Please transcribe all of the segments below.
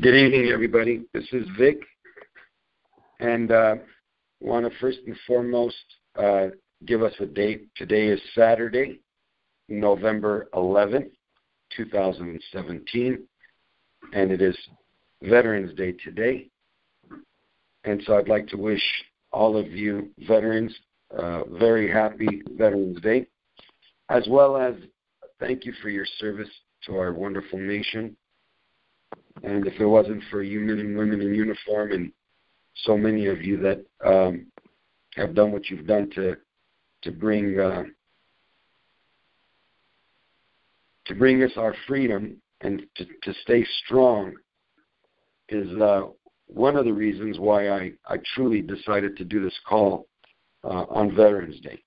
Good evening, everybody. This is Vic, and want to first and foremost give us a date. Today is Saturday, November 11th, 2017, and it is Veterans Day today. And so I'd like to wish all of you veterans very happy Veterans Day, as well as thank you for your service to our wonderful nation. And if it wasn't for you men and women in uniform and so many of you that have done what you've done to bring us our freedom and to stay strong, is one of the reasons why I truly decided to do this call on Veterans Day.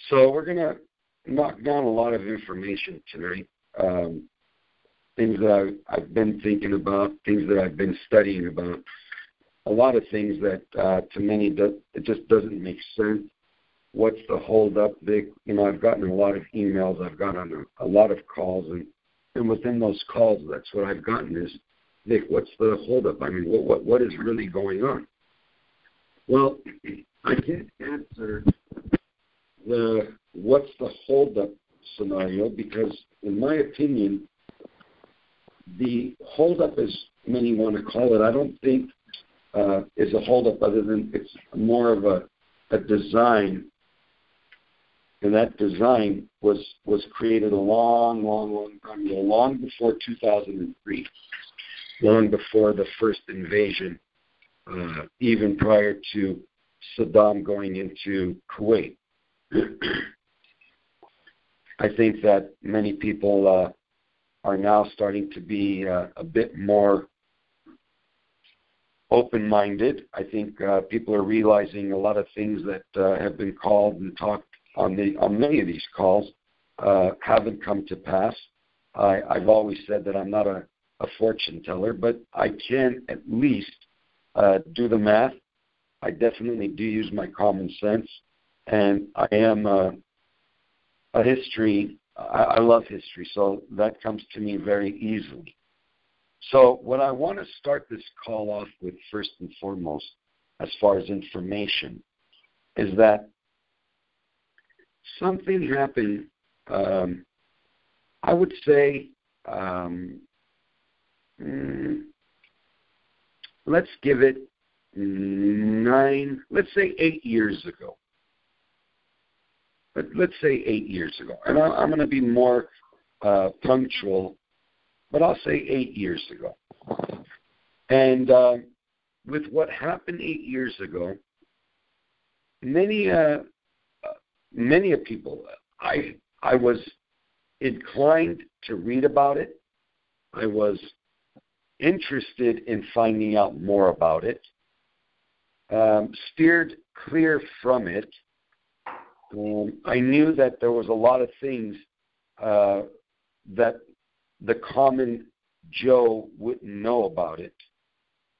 So we're going to knock down a lot of information tonight. Things that I've been thinking about, things that I've been studying about, a lot of things that to many it just doesn't make sense. What's the holdup, Vic? You know, I've gotten a lot of emails, I've gotten a lot of calls, and within those calls, that's what I've gotten is, Vic, what's the holdup? I mean, what is really going on? Well, I can't answer the what's the holdup scenario because, in my opinion, the holdup, as many want to call it, I don't think is a holdup other than it's more of a design. And that design was created a long time ago, long before 2003, long before the first invasion, even prior to Saddam going into Kuwait. I think that many people are now starting to be a bit more open-minded. I think people are realizing a lot of things that have been called and talked on many of these calls haven't come to pass. I've always said that I'm not a fortune teller, but I can at least do the math. I definitely do use my common sense, and I am a history. I love history, so that comes to me very easily. So what I want to start this call off with first and foremost, as far as information, is that something happened, I would say, let's give it 8 years ago. But let's say 8 years ago. And I'm going to be more punctual, but I'll say 8 years ago. And with what happened 8 years ago, many people, I was inclined to read about it. I was interested in finding out more about it, steered clear from it. I knew that there was a lot of things that the common Joe wouldn't know about it,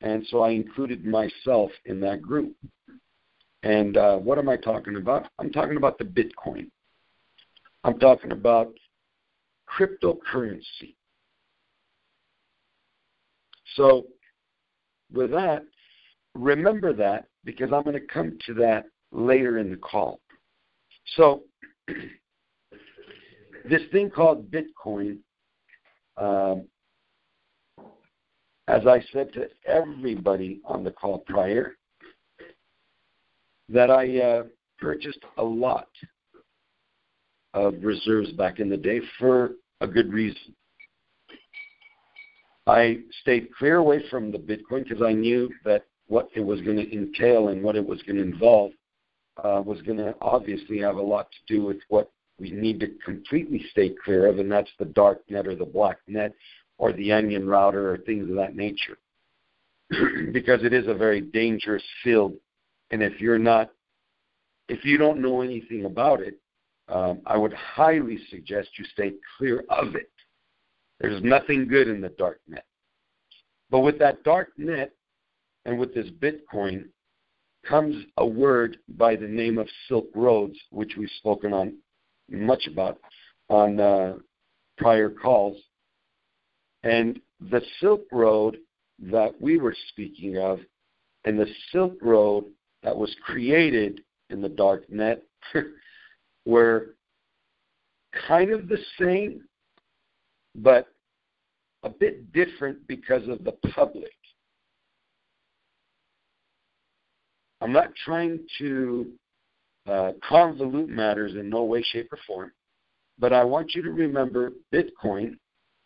and so I included myself in that group. And what am I talking about? I'm talking about the Bitcoin. I'm talking about cryptocurrency. So with that, remember that, because I'm going to come to that later in the call. So this thing called Bitcoin, as I said to everybody on the call prior, that I purchased a lot of reserves back in the day for a good reason. I stayed clear away from the Bitcoin because I knew that what it was going to entail and what it was going to involve was going to obviously have a lot to do with what we need to completely stay clear of, and that's the dark net or the black net or the onion router or things of that nature. Because it is a very dangerous field, and if you don't know anything about it, I would highly suggest you stay clear of it. There's nothing good in the dark net. But with that dark net and with this Bitcoin comes a word by the name of Silk Roads, which we've spoken on much about on prior calls. And the Silk Road that we were speaking of and the Silk Road that was created in the dark net were kind of the same, but a bit different because of the public. I'm not trying to convolute matters in no way, shape, or form, but I want you to remember Bitcoin,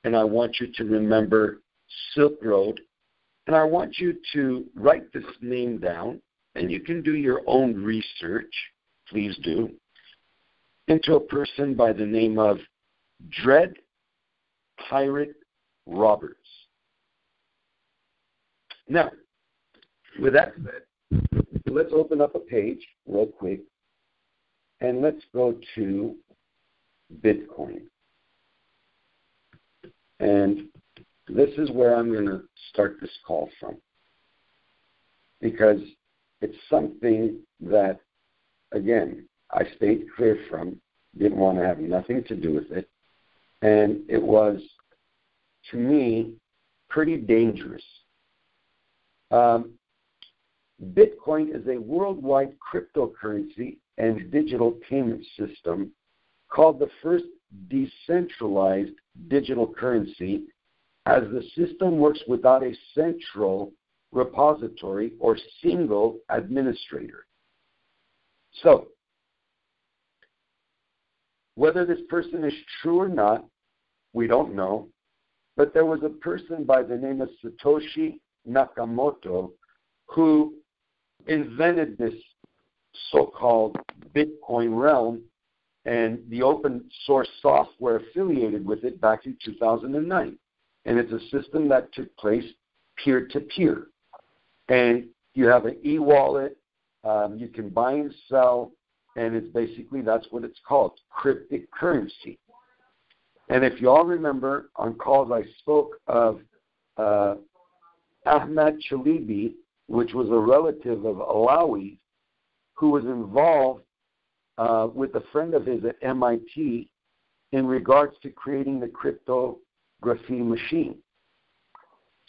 and I want you to remember Silk Road, and I want you to write this name down, and you can do your own research, please do, into a person by the name of Dread Pirate Roberts. Now, with that said, let's open up a page real quick, and let's go to Bitcoin. And this is where I'm going to start this call from, because it's something that, again, I stayed clear from, didn't want to have nothing to do with it, and it was, to me, pretty dangerous. Bitcoin is a worldwide cryptocurrency and digital payment system called the first decentralized digital currency, as the system works without a central repository or single administrator. So, whether this person is true or not, we don't know, but there was a person by the name of Satoshi Nakamoto who invented this so-called Bitcoin realm and the open source software affiliated with it back in 2009. And it's a system that took place peer-to-peer. And you have an e-wallet, you can buy and sell, and it's basically, that's what it's called, cryptic currency. And if you all remember, on calls I spoke of Ahmad Chalibi, which was a relative of Alawi, who was involved with a friend of his at MIT in regards to creating the cryptography machine.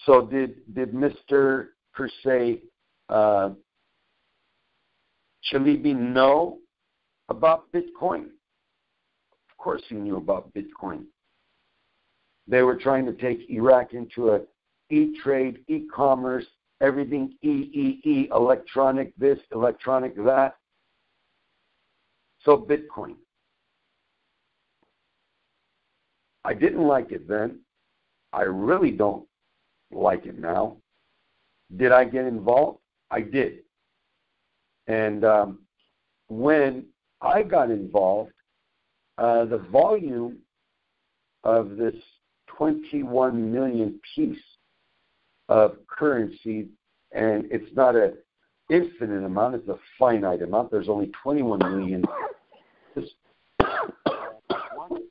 So did Mr. per se Chalibi know about Bitcoin? Of course he knew about Bitcoin. They were trying to take Iraq into a e-trade, e-commerce, everything E, electronic this, electronic that. So Bitcoin. I didn't like it then. I really don't like it now. Did I get involved? I did. And when I got involved, the volume of this 21 million piece of currency, and it's not an infinite amount, it's a finite amount. There's only 21 million.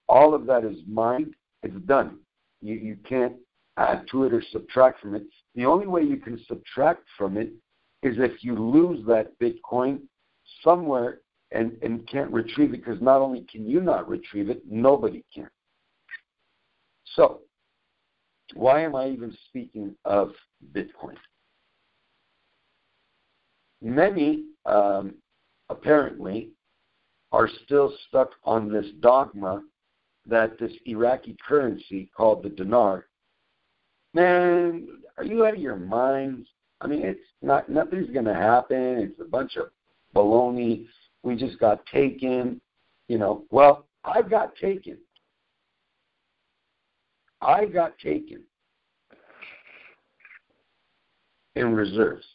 All of that is mined. It's done. You can't add to it or subtract from it. The only way you can subtract from it is if you lose that Bitcoin somewhere and can't retrieve it, because not only can you not retrieve it, nobody can. So, why am I even speaking of Bitcoin? Many, apparently, are still stuck on this dogma that this Iraqi currency called the dinar, man, are you out of your minds? I mean, it's not, nothing's going to happen. It's a bunch of baloney. We just got taken, you know. Well, I got taken. I got taken in reserves.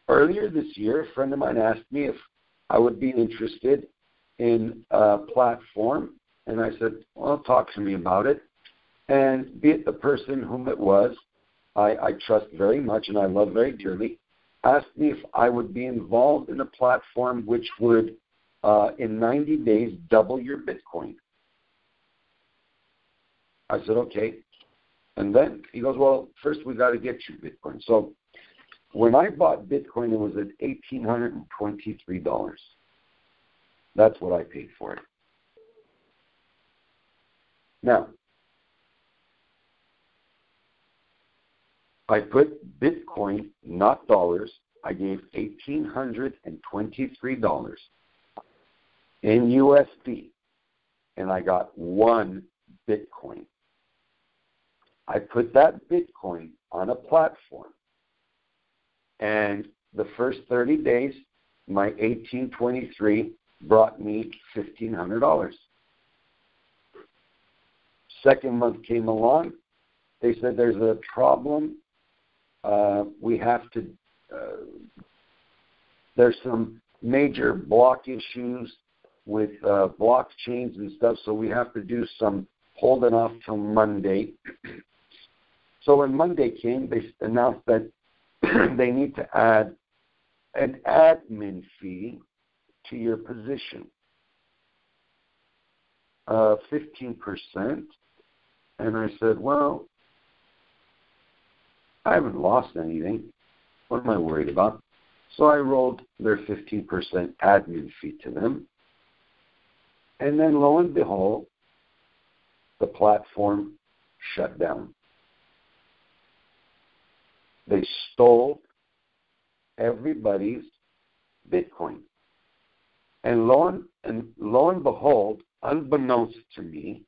Earlier this year, a friend of mine asked me if I would be interested in a platform, and I said, well, talk to me about it. And be it the person whom it was, I trust very much and I love very dearly, asked me if I would be involved in a platform which would, in 90 days, double your Bitcoin. I said, okay. And then he goes, well, first we got to get you Bitcoin. So when I bought Bitcoin, it was at $1,823. That's what I paid for it. Now, I put Bitcoin, not dollars. I gave $1,823 in USD, and I got 1 Bitcoin. I put that Bitcoin on a platform, and the first 30 days, my 1823 brought me $1,500. Second month came along. They said there's a problem. We have to. There's some major block issues with blockchains and stuff, so we have to do some holding off till Monday. So when Monday came, they announced that they need to add an admin fee to your position, 15%. And I said, well, I haven't lost anything. What am I worried about? So I rolled their 15% admin fee to them. And then lo and behold, the platform shut down. They stole everybody's Bitcoin. And lo and behold, unbeknownst to me,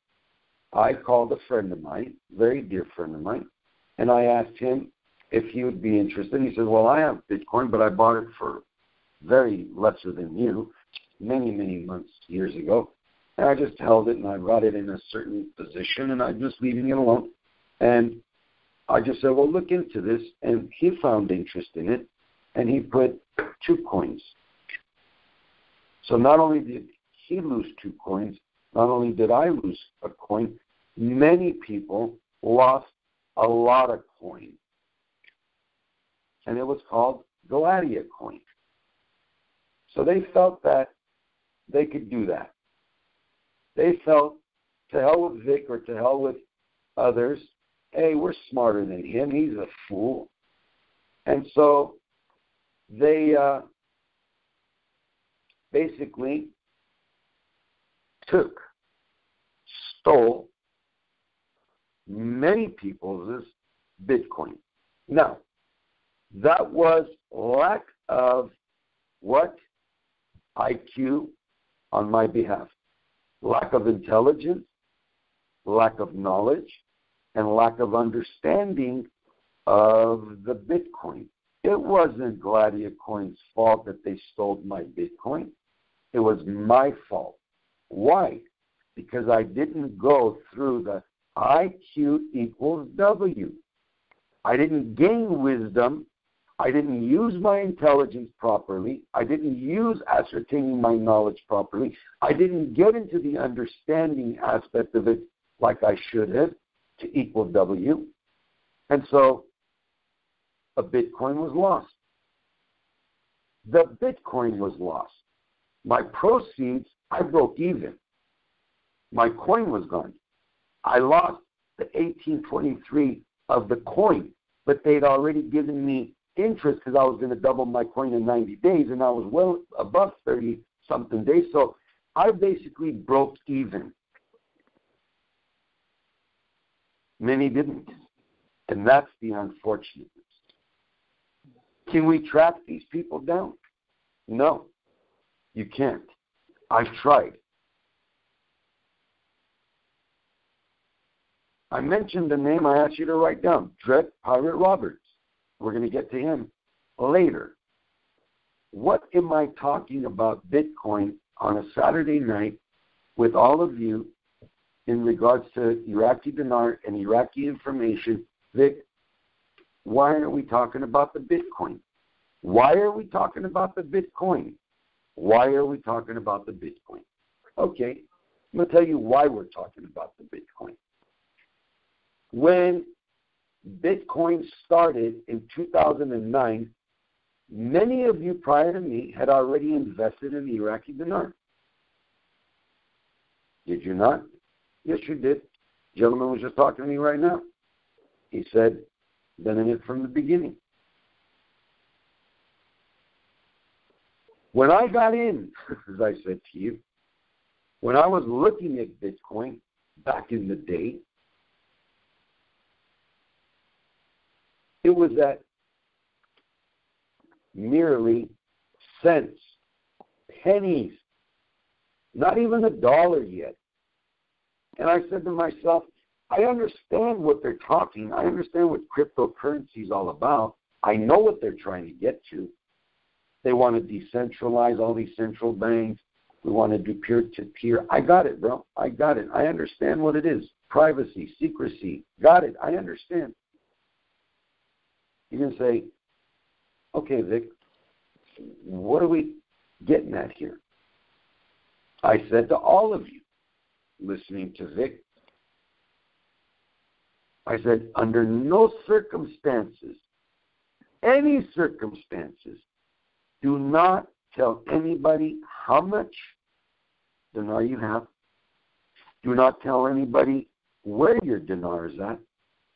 I called a friend of mine, very dear friend of mine, and I asked him if he would be interested. He said, well, I have Bitcoin, but I bought it for very lesser than you many, many months, years ago. And I just held it, and I got it in a certain position, and I'm just leaving it alone. And I just said, well, look into this. And he found interest in it, and he put 2 coins. So not only did he lose 2 coins, not only did I lose a coin, many people lost a lot of coin. And it was called Gladiator coin. So they felt that they could do that. They felt, to hell with Vic or to hell with others, hey, we're smarter than him. He's a fool. And so they basically stole many people's Bitcoin. Now, that was lack of what? IQ on my behalf. Lack of intelligence, lack of knowledge, and lack of understanding of the Bitcoin. It wasn't Gladiator Coin's fault that they stole my Bitcoin. It was my fault. Why? Because I didn't go through the IQ equals W. I didn't gain wisdom. I didn't use my intelligence properly. I didn't use ascertaining my knowledge properly. I didn't get into the understanding aspect of it like I should have to equal W. And so a Bitcoin was lost. The Bitcoin was lost. My proceeds, I broke even. My coin was gone. I lost the 1823 of the coin, but they'd already given me interest because I was going to double my coin in 90 days, and I was well above 30-something days. So I basically broke even. Many didn't, and that's the unfortunate. Can we track these people down? No, you can't. I've tried. I mentioned the name I asked you to write down, Dread Pirate Roberts. We're going to get to him later. What am I talking about Bitcoin on a Saturday night with all of you in regards to Iraqi dinar and Iraqi information? Vic, why are we talking about the Bitcoin? Why are we talking about the Bitcoin? Why are we talking about the Bitcoin? Okay, I'm going to tell you why we're talking about the Bitcoin. When Bitcoin started in 2009, many of you prior to me had already invested in the Iraqi dinar. Did you not? Yes, you did. The gentleman was just talking to me right now. He said, been in it from the beginning. When I got in, as I said to you, when I was looking at Bitcoin, back in the day, it was at merely cents, pennies, not even $1 yet. And I said to myself, I understand what they're talking. I understand what cryptocurrency is all about. I know what they're trying to get to. They want to decentralize all these central banks. We want to do peer-to-peer. I got it, bro. I got it. I understand what it is. Privacy, secrecy. Got it. I understand. You're going to say, okay, Vic, what are we getting at here? I said to all of you listening to Vic, I said, under no circumstances, any circumstances, do not tell anybody how much dinar you have. Do not tell anybody where your dinar is at.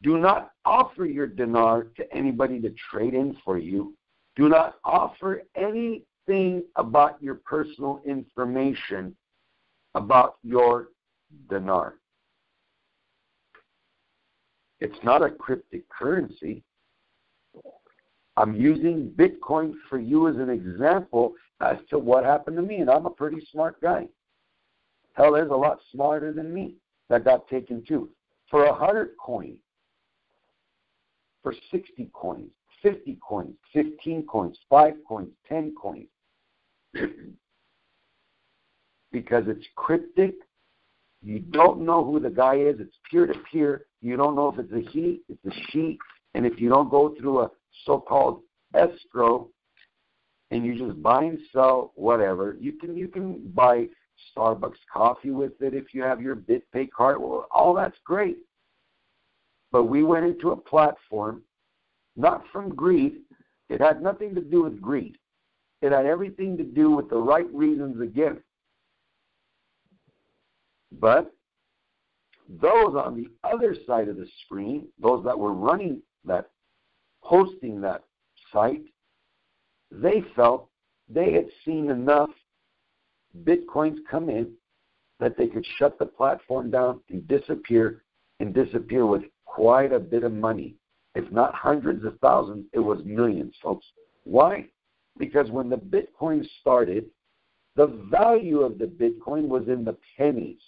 Do not offer your dinar to anybody to trade in for you. Do not offer anything about your personal information about your dinar. It's not a cryptic currency. I'm using Bitcoin for you as an example as to what happened to me, and I'm a pretty smart guy. Hell, there's a lot smarter than me that got taken too. For 100 coins, for 60 coins, 50 coins, 15 coins, 5 coins, 10 coins. Because it's cryptic. You don't know who the guy is. It's peer-to-peer. You don't know if it's a he, it's a she. And if you don't go through a so-called escrow and you just buy and sell whatever, you can buy Starbucks coffee with it if you have your BitPay card. Well, all that's great. But we went into a platform, not from greed. It had nothing to do with greed. It had everything to do with the right reasons again. But those on the other side of the screen, those that were running that, hosting that site, they felt they had seen enough Bitcoins come in that they could shut the platform down and disappear with quite a bit of money. If not hundreds of thousands, it was millions, folks. Why? Because when the Bitcoin started, the value of the Bitcoin was in the pennies.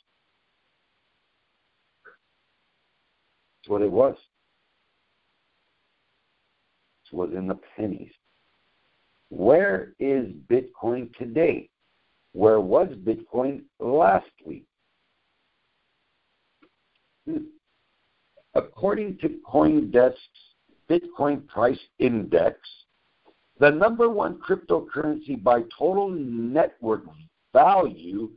That's what it was. It was in the pennies. Where is Bitcoin today? Where was Bitcoin last week? According to CoinDesk's Bitcoin Price Index, the number one cryptocurrency by total network value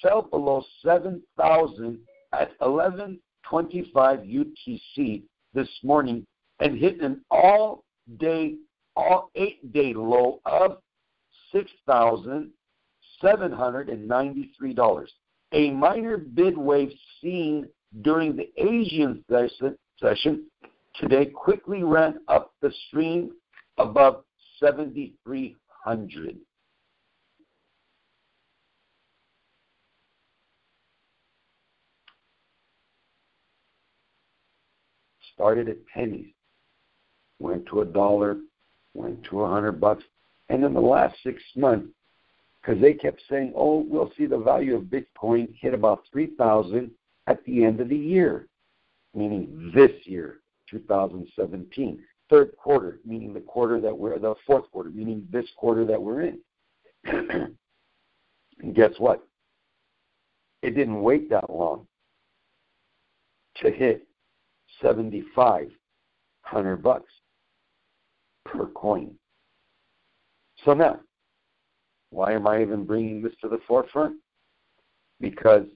fell below 7,000 at 11:25 UTC this morning and hit an all 8-day low of $6,793. A minor bid wave seen during the Asian session today quickly ran up the stream above 7,300. Started at pennies, went to $1, went to $100, and in the last 6 months, because they kept saying, "Oh, we'll see the value of Bitcoin hit about 3,000 at the end of the year," meaning this year, 2017. Third quarter, meaning the fourth quarter, meaning this quarter that we're in. And guess what? It didn't wait that long to hit $7,500 per coin. So now, why am I even bringing this to the forefront? Because,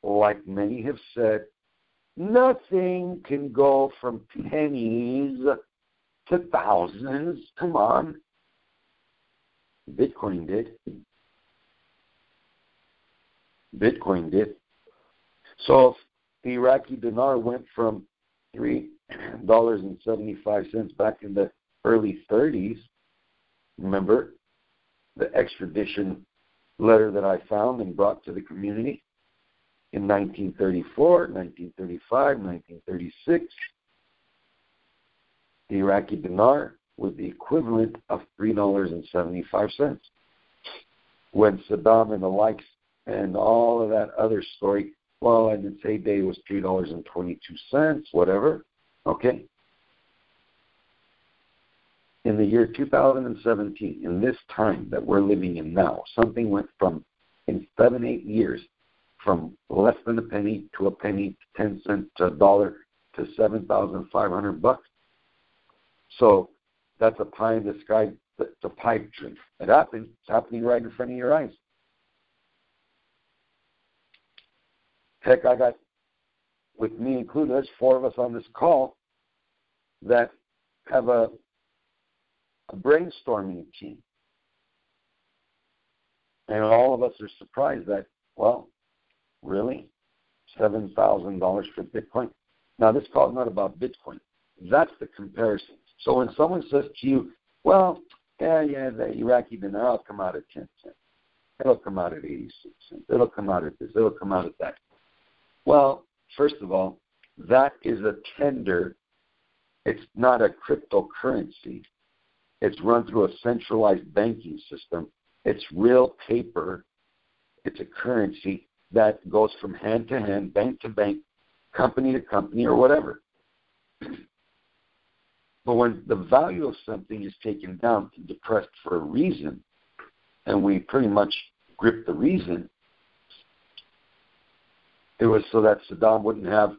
like many have said, nothing can go from pennies to thousands. Come on. Bitcoin did. Bitcoin did. So if the Iraqi dinar went from $3.75 back in the early 30s, remember the extradition letter that I found and brought to the community? in 1934, 1935, 1936, the Iraqi dinar was the equivalent of $3.75. When Saddam and the likes and all of that other story, well, in its heyday was $3.22, whatever, okay? In the year 2017, in this time that we're living in now, something went from, in 7-8 years, from less than a penny to 10 cents to $1 to $7,500. So that's a pie in the sky. It's a pipe dream. It happened. It's happening right in front of your eyes. Heck, I got, with me included, there's 4 of us on this call that have a brainstorming team. And all of us are surprised that, well, really? $7,000 for Bitcoin? Now, this call is not about Bitcoin. That's the comparison. So when someone says to you, well, yeah, the Iraqi dinar will come out at 10 cents. It'll come out at 86 cents. It'll come out at this. It'll come out at that. Well, first of all, that is a tender. It's not a cryptocurrency. It's run through a centralized banking system. It's real paper. It's a currency that goes from hand to hand, bank to bank, company to company, or whatever. But when the value of something is taken down and depressed for a reason, and we pretty much grip the reason, it was so that Saddam wouldn't have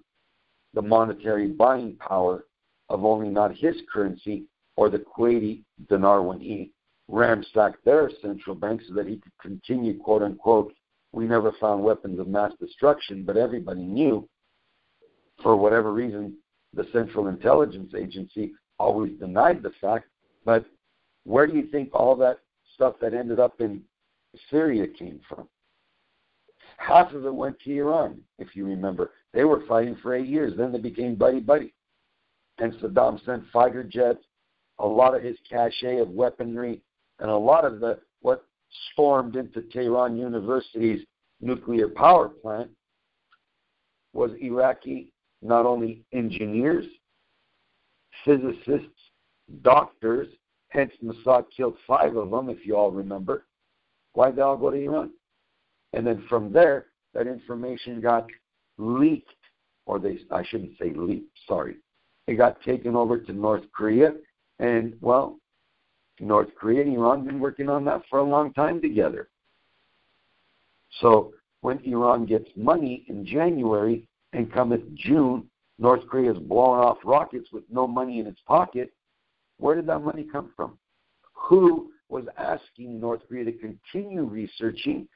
the monetary buying power of only not his currency or the Kuwaiti dinar when he ransacked their central bank so that he could continue, quote unquote, we never found weapons of mass destruction, but everybody knew, for whatever reason, the Central Intelligence Agency always denied the fact. But where do you think all that stuff that ended up in Syria came from? Half of it went to Iran, if you remember. They were fighting for 8 years. Then they became buddy-buddy. And Saddam sent fighter jets, a lot of his cache of weaponry, and a lot of what stormed into Tehran University's nuclear power plant was Iraqi, not only engineers, physicists, doctors, hence Mossad killed 5 of them, if you all remember. Why'd they all go to Iran? And then from there, that information got leaked, or I shouldn't say leaked, sorry. It got taken over to North Korea, and, well, North Korea and Iran have been working on that for a long time together. So when Iran gets money in January and cometh June, North Korea is blowing off rockets with no money in its pocket. Where did that money come from? Who was asking North Korea to continue researching,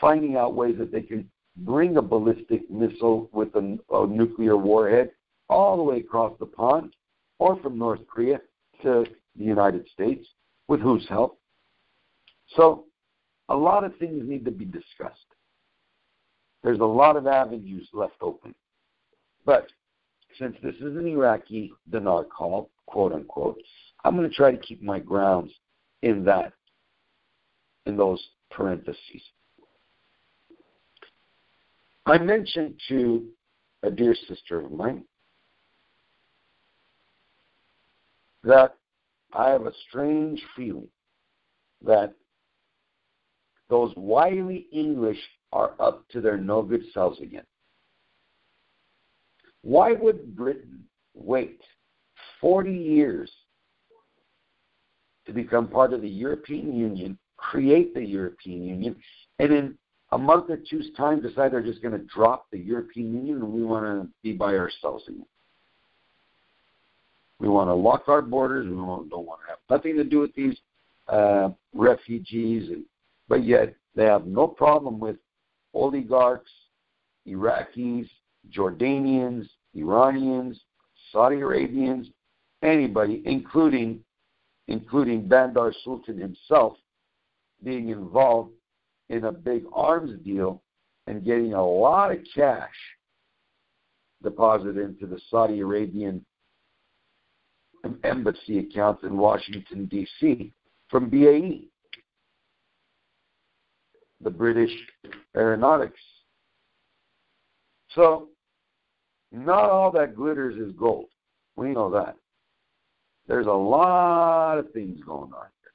finding out ways that they can bring a ballistic missile with a nuclear warhead all the way across the pond, or from North Korea to the United States, with whose help? So a lot of things need to be discussed. There's a lot of avenues left open. But since this is an Iraqi dinar call, quote unquote, I'm going to try to keep my grounds in those parentheses. I mentioned to a dear sister of mine that I have a strange feeling that those wily English are up to their no-good selves again. Why would Britain wait 40 years to become part of the European Union, create the European Union, and in a month or two's time decide they're just going to drop the European Union and we want to be by ourselves again? We want to lock our borders. We don't want to have nothing to do with these refugees. But yet they have no problem with oligarchs, Iraqis, Jordanians, Iranians, Saudi Arabians, anybody, including Bandar Sultan himself, being involved in a big arms deal and getting a lot of cash deposited into the Saudi Arabian embassy accounts in Washington, D.C. from BAE, the British Aeronautics So, not all that glitters is gold. We know that. There's a lot of things going on here.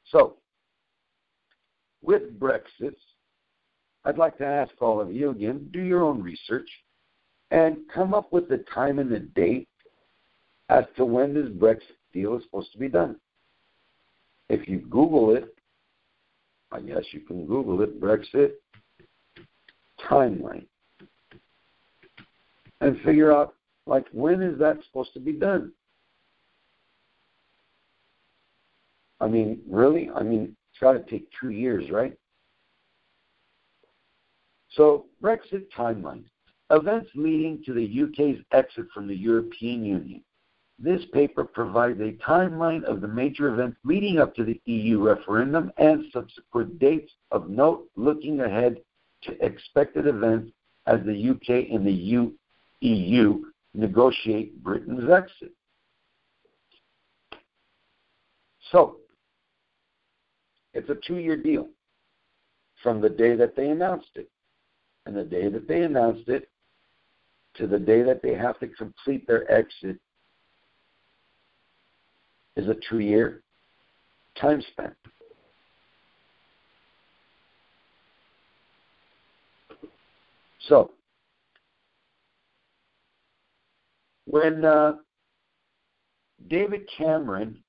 So, with Brexit, I'd like to ask all of you again, do your own research and come up with the time and the date as to when this Brexit deal is supposed to be done. If you Google it, I guess you can Google it, Brexit timeline, and figure out, like, when is that supposed to be done? I mean, really? I mean, it's got to take 2 years, right? So, Brexit timeline. Events leading to the UK's exit from the European Union. This paper provides a timeline of the major events leading up to the EU referendum and subsequent dates of note, looking ahead to expected events as the UK and the EU negotiate Britain's exit. So, it's a 2-year deal from the day that they announced it. And the day that they announced it to the day that they have to complete their exit is a 2-year time span. So, when David Cameron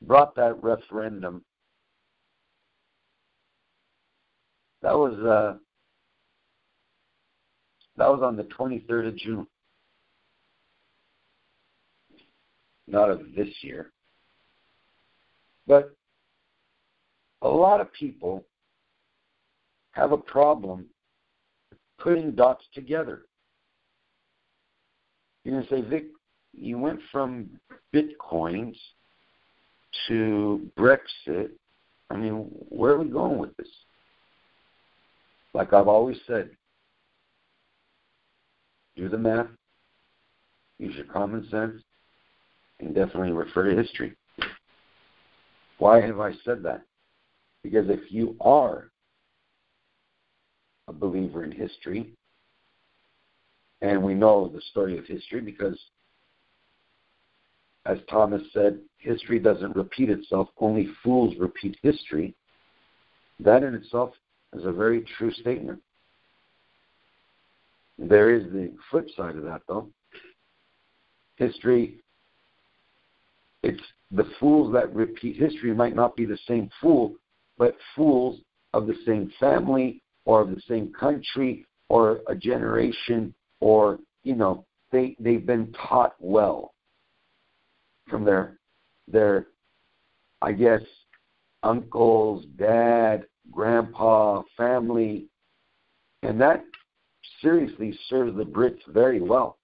brought that referendum, that was on the 23rd of June, not of this year. But a lot of people have a problem putting dots together. You're going to say, Vic, you went from Bitcoins to Brexit. I mean, where are we going with this? Like I've always said, do the math, use your common sense, and definitely refer to history. Why have I said that? Because if you are a believer in history, and we know the story of history because, as Thomas said, history doesn't repeat itself, only fools repeat history. That in itself is a very true statement. There is the flip side of that, though. History, it's the fools that repeat history might not be the same fool, but fools of the same family or of the same country or a generation, or, you know, they've been taught well from their, I guess, uncles, dad, grandpa, family, and that seriously serves the Brits very well.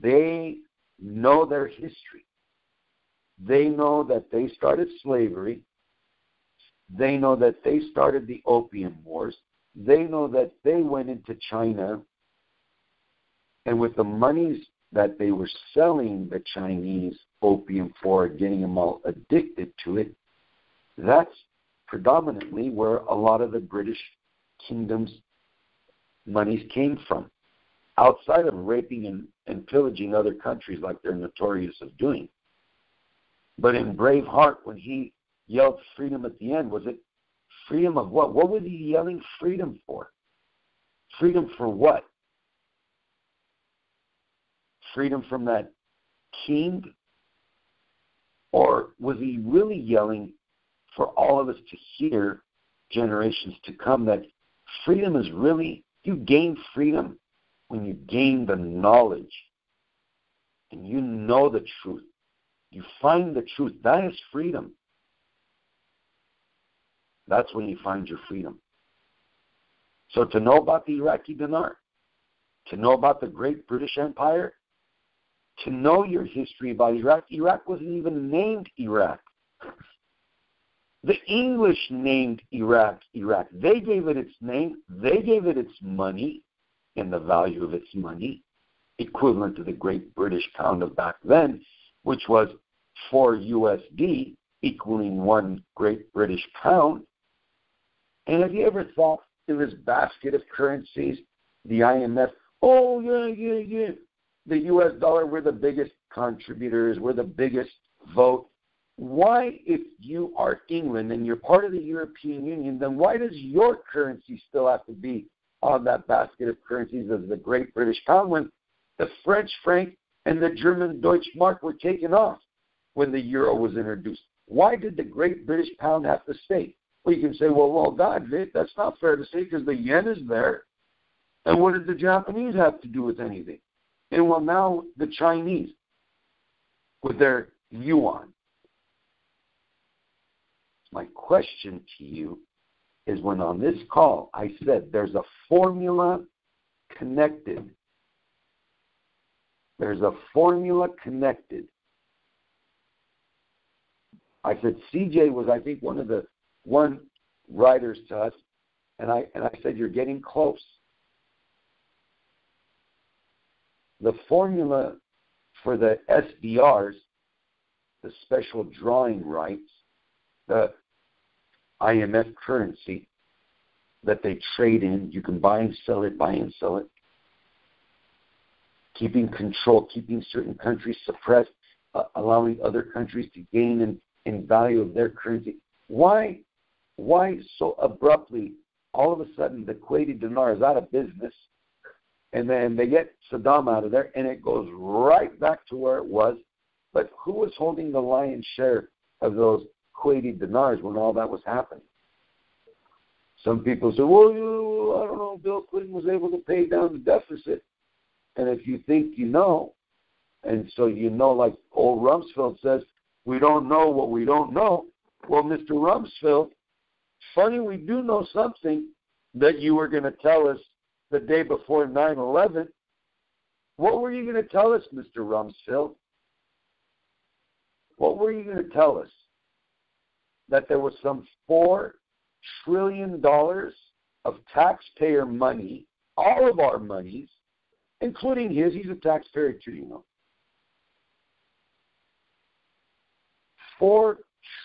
They know their history. They know that they started slavery. They know that they started the Opium Wars. They know that they went into China, and with the monies that they were selling the Chinese opium for, getting them all addicted to it, that's predominantly where a lot of the British kingdom's monies came from, outside of raping and pillaging other countries like they're notorious of doing. But in Braveheart, when he yelled freedom at the end, was it freedom of what? What was he yelling freedom for? Freedom for what? Freedom from that king? Or was he really yelling for all of us to hear, generations to come, that freedom is really, you gain freedom when you gain the knowledge and you know the truth. You find the truth. That is freedom. That's when you find your freedom. So to know about the Iraqi dinar, to know about the great British Empire, to know your history about Iraq. Iraq wasn't even named Iraq. The English named Iraq, Iraq. They gave it its name. They gave it its money and the value of its money, equivalent to the great British pound of back then, which was 4 USD, equaling 1 great British pound. And have you ever thought in this basket of currencies, the IMF, oh, yeah, the U.S. dollar, we're the biggest contributors, we're the biggest vote. Why, if you are England and you're part of the European Union, then why does your currency still have to be on that basket of currencies as the Great British Pound when the French franc and the German Deutschmark were taken off when the euro was introduced? Why did the Great British Pound have to stay? Well, you can say, well, God, Vic, that's not fair to say because the yen is there. And what did the Japanese have to do with anything? And well, now the Chinese with their yuan. My question to you is when on this call I said there's a formula connected. There's a formula connected. I said CJ was, I think, one writers to us, and I said you're getting close. The formula for the SDRs, the special drawing rights, the IMF currency that they trade in, you can buy and sell it, keeping control, keeping certain countries suppressed, allowing other countries to gain in value of their currency. Why so abruptly, all of a sudden, the Kuwaiti dinar is out of business, and then they get Saddam out of there, and it goes right back to where it was. But who was holding the lion's share of those Kuwaiti dinars when all that was happening? Some people say, well, I don't know, Bill Clinton was able to pay down the deficit. And if you think you know, and so you know, like old Rumsfeld says, we don't know what we don't know. Well, Mr. Rumsfeld, funny, we do know something that you were going to tell us the day before 9/11. What were you going to tell us, Mr. Rumsfeld? What were you going to tell us? That there was some $4 trillion of taxpayer money, all of our monies, including his. He's a taxpayer too, you know. 4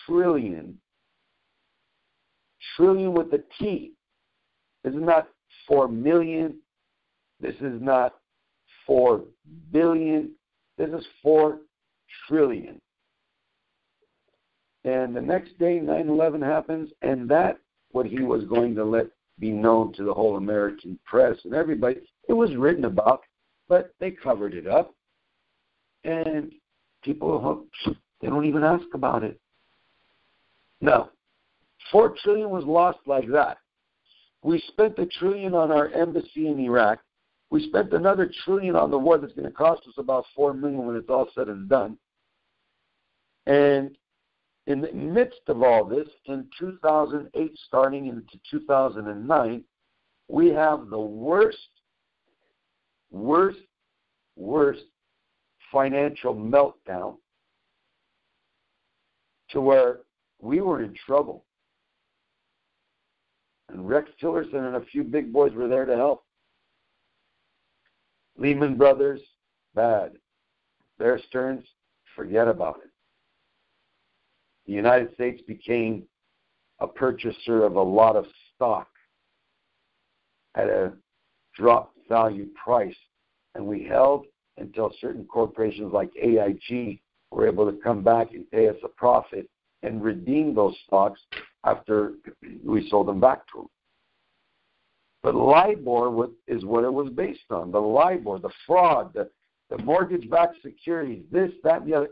trillion. Trillion with a T. This is not 4 million. This is not 4 billion. This is 4 trillion. And the next day, 9/11 happens, and that, what he was going to let be known to the whole American press and everybody, it was written about, but they covered it up. And people, they don't even ask about it. No. 4 trillion was lost like that. We spent $1 trillion on our embassy in Iraq. We spent another $1 trillion on the war that's going to cost us about $4 million when it's all said and done. And in the midst of all this, in 2008, starting into 2009, we have the worst financial meltdown to where we were in trouble. And Rex Tillerson and a few big boys were there to help. Lehman Brothers, bad. Bear Stearns, forget about it. The United States became a purchaser of a lot of stock at a drop value price. And we held until certain corporations like AIG were able to come back and pay us a profit and redeem those stocks after we sold them back to them. But LIBOR is what it was based on. The LIBOR, the fraud, the mortgage-backed securities, this, that, and the other.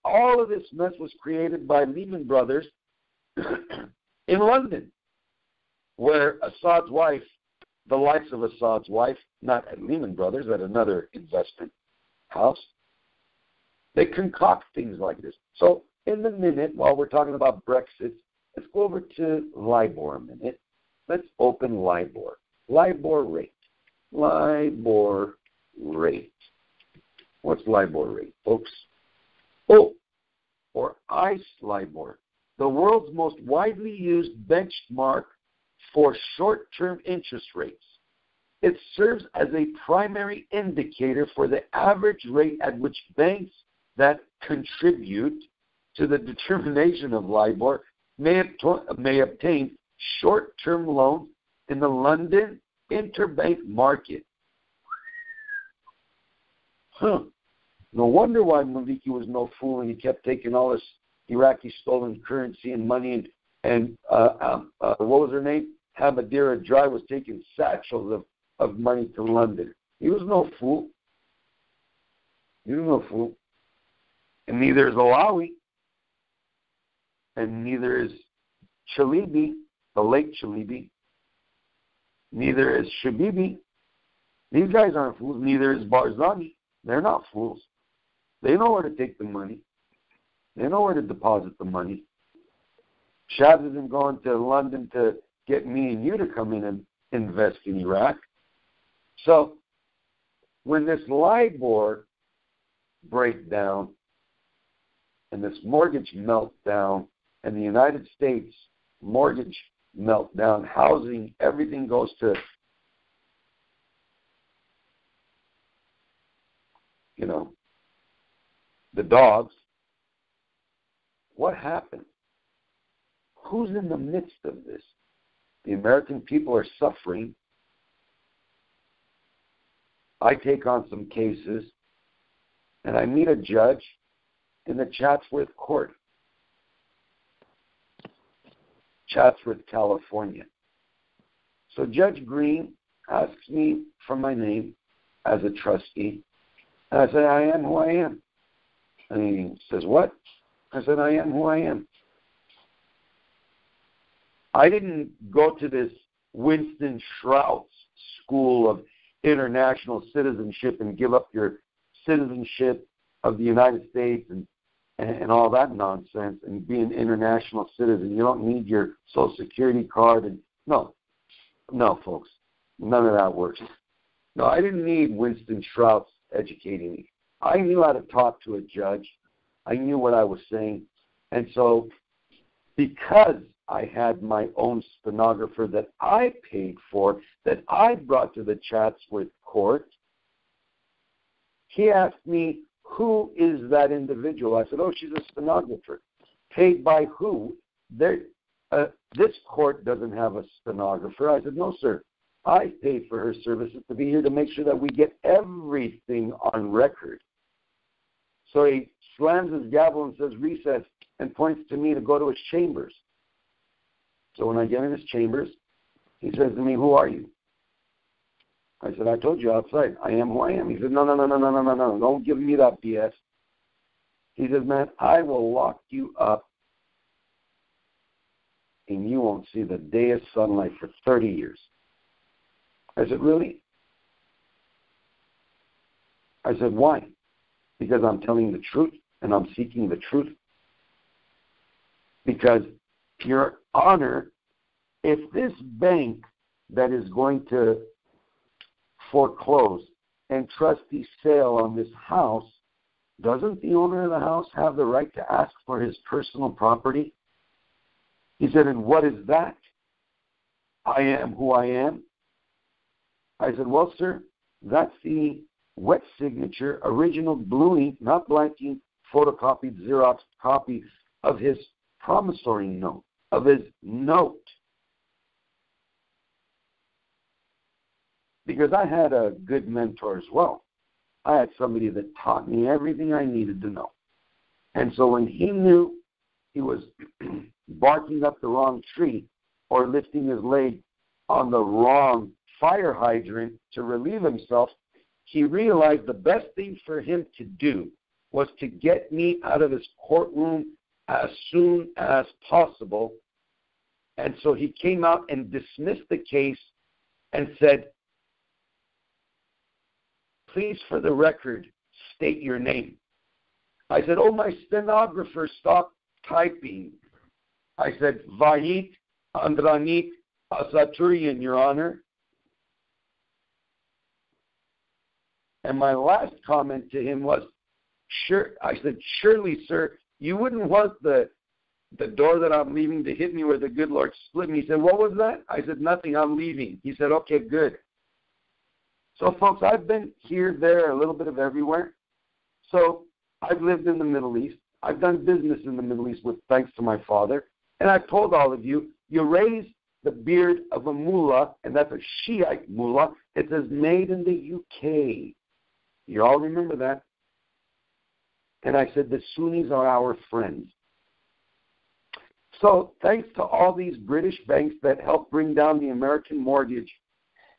All of this mess was created by Lehman Brothers in London, where Assad's wife, the likes of Assad's wife, not at Lehman Brothers, at another investment house, they concoct things like this. So in the minute, while we're talking about Brexit, let's go over to LIBOR a minute. Let's open LIBOR. LIBOR rate. LIBOR rate. What's LIBOR rate, folks? Oh, or ICE LIBOR, the world's most widely used benchmark for short-term interest rates. It serves as a primary indicator for the average rate at which banks that contribute to the determination of LIBOR may obtain short-term loans in the London interbank market. No wonder why Maliki was no fool and he kept taking all this Iraqi stolen currency and money and what was her name? Hamadira Dry was taking satchels of money to London. He was no fool. He was no fool. And neither is Alawi. And neither is Chalibi, the late Chalibi. Neither is Shabibi. These guys aren't fools. Neither is Barzani. They're not fools. They know where to take the money. They know where to deposit the money. Shabs isn't going to London to get me and you to come in and invest in Iraq. So when this LIBOR breakdown and this mortgage meltdown and the United States mortgage meltdown, housing, everything goes to, the dogs, what happened? Who's in the midst of this? The American people are suffering. I take on some cases, and I meet a judge in the Chatsworth court, Chatsworth, California. So Judge Green asks me for my name as a trustee, and I say, I am who I am. And he says, what? I said, I am who I am. I didn't go to this Winston Shrout's school of international citizenship and give up your citizenship of the United States and all that nonsense and be an international citizen. You don't need your Social Security card. No, folks. None of that works. No, I didn't need Winston Shrout's educating me. I knew how to talk to a judge. I knew what I was saying. And so because I had my own stenographer that I paid for, that I brought to the Chatsworth court, he asked me, who is that individual? I said, she's a stenographer. Paid by who? This court doesn't have a stenographer. I said, no, sir. I paid for her services to be here to make sure that we get everything on record. So he slams his gavel and says, recess, and points to me to go to his chambers. So when I get in his chambers, he says to me, who are you? I said, I told you outside. I am who I am. He said, no. Don't give me that BS. He says, man, I will lock you up and you won't see the day of sunlight for 30 years. I said, really? I said, why? Because I'm telling the truth and I'm seeking the truth. Because, Your Honor, if this bank that is going to foreclose and trustee sale on this house, doesn't the owner of the house have the right to ask for his personal property? He said, and what is that? I am who I am. I said, well, sir, that's the wet signature, original blue ink, not blank ink, photocopied Xerox copy of his promissory note, of his note. Because I had a good mentor as well. I had somebody that taught me everything I needed to know. And so when he knew he was barking up the wrong tree or lifting his leg on the wrong fire hydrant to relieve himself, he realized the best thing for him to do was to get me out of this courtroom as soon as possible. And so he came out and dismissed the case and said, please, for the record, state your name. I said, my stenographer stopped typing. I said, Vahit Andranit Asaturian, Your Honor. And my last comment to him was, sure. I said, surely, sir, you wouldn't want the door that I'm leaving to hit me where the good Lord split me. He said, what was that? I said, nothing, I'm leaving. He said, okay, good. So, folks, I've been here, there, a little bit of everywhere. So I've lived in the Middle East. I've done business in the Middle East thanks to my father. And I've told all of you, you raise the beard of a mullah, and that's a Shiite mullah. It says made in the UK. You all remember that? And I said the Sunnis are our friends. So thanks to all these British banks that helped bring down the American mortgage,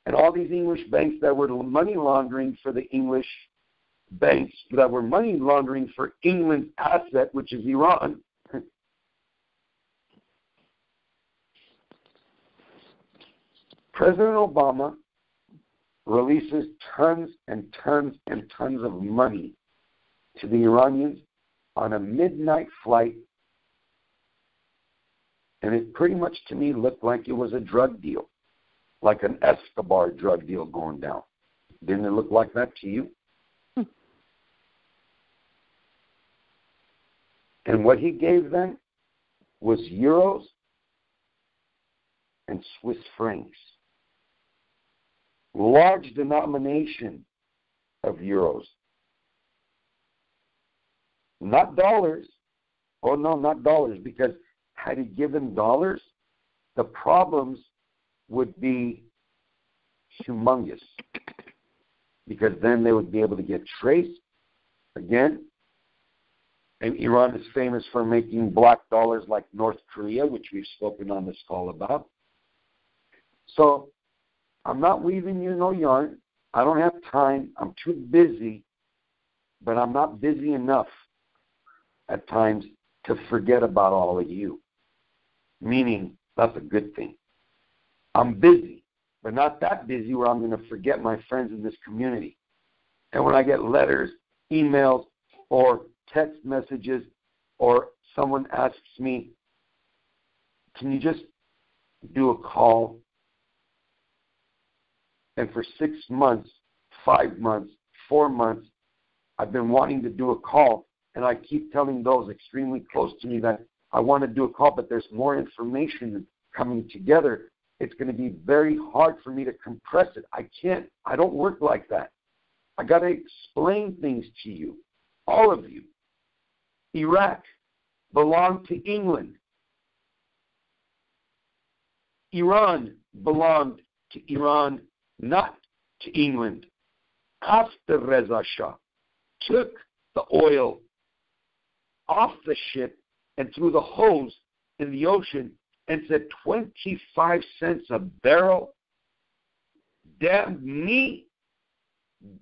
and all these English banks that were money laundering for the English banks, that were money laundering for England's asset, which is Iran, President Obama releases tons and tons and tons of money to the Iranians on a midnight flight. And it pretty much to me looked like it was a drug deal, like an Escobar drug deal going down. Didn't it look like that to you? And what he gave them was euros and Swiss francs. Large denomination of euros. Not dollars. Oh, no, not dollars, because had he given dollars, the problems would be humongous, because then they would be able to get traced again. And Iran is famous for making black dollars like North Korea, which we've spoken on this call about. So I'm not weaving you no yarn. I don't have time. I'm too busy, but I'm not busy enough at times to forget about all of you. Meaning, that's a good thing. I'm busy, but not that busy where I'm going to forget my friends in this community. And when I get letters, emails, or text messages, or someone asks me, can you just do a call? And for 6 months, 5 months, 4 months, I've been wanting to do a call, and I keep telling those extremely close to me that I want to do a call, but there's more information coming together. It's going to be very hard for me to compress it. I can't. I don't work like that. I got to explain things to you, all of you. Iraq belonged to England. Iran belonged to Iran, not to England. After Reza Shah took the oil off the ship and threw the hose in the ocean and said 25 cents a barrel, damn me,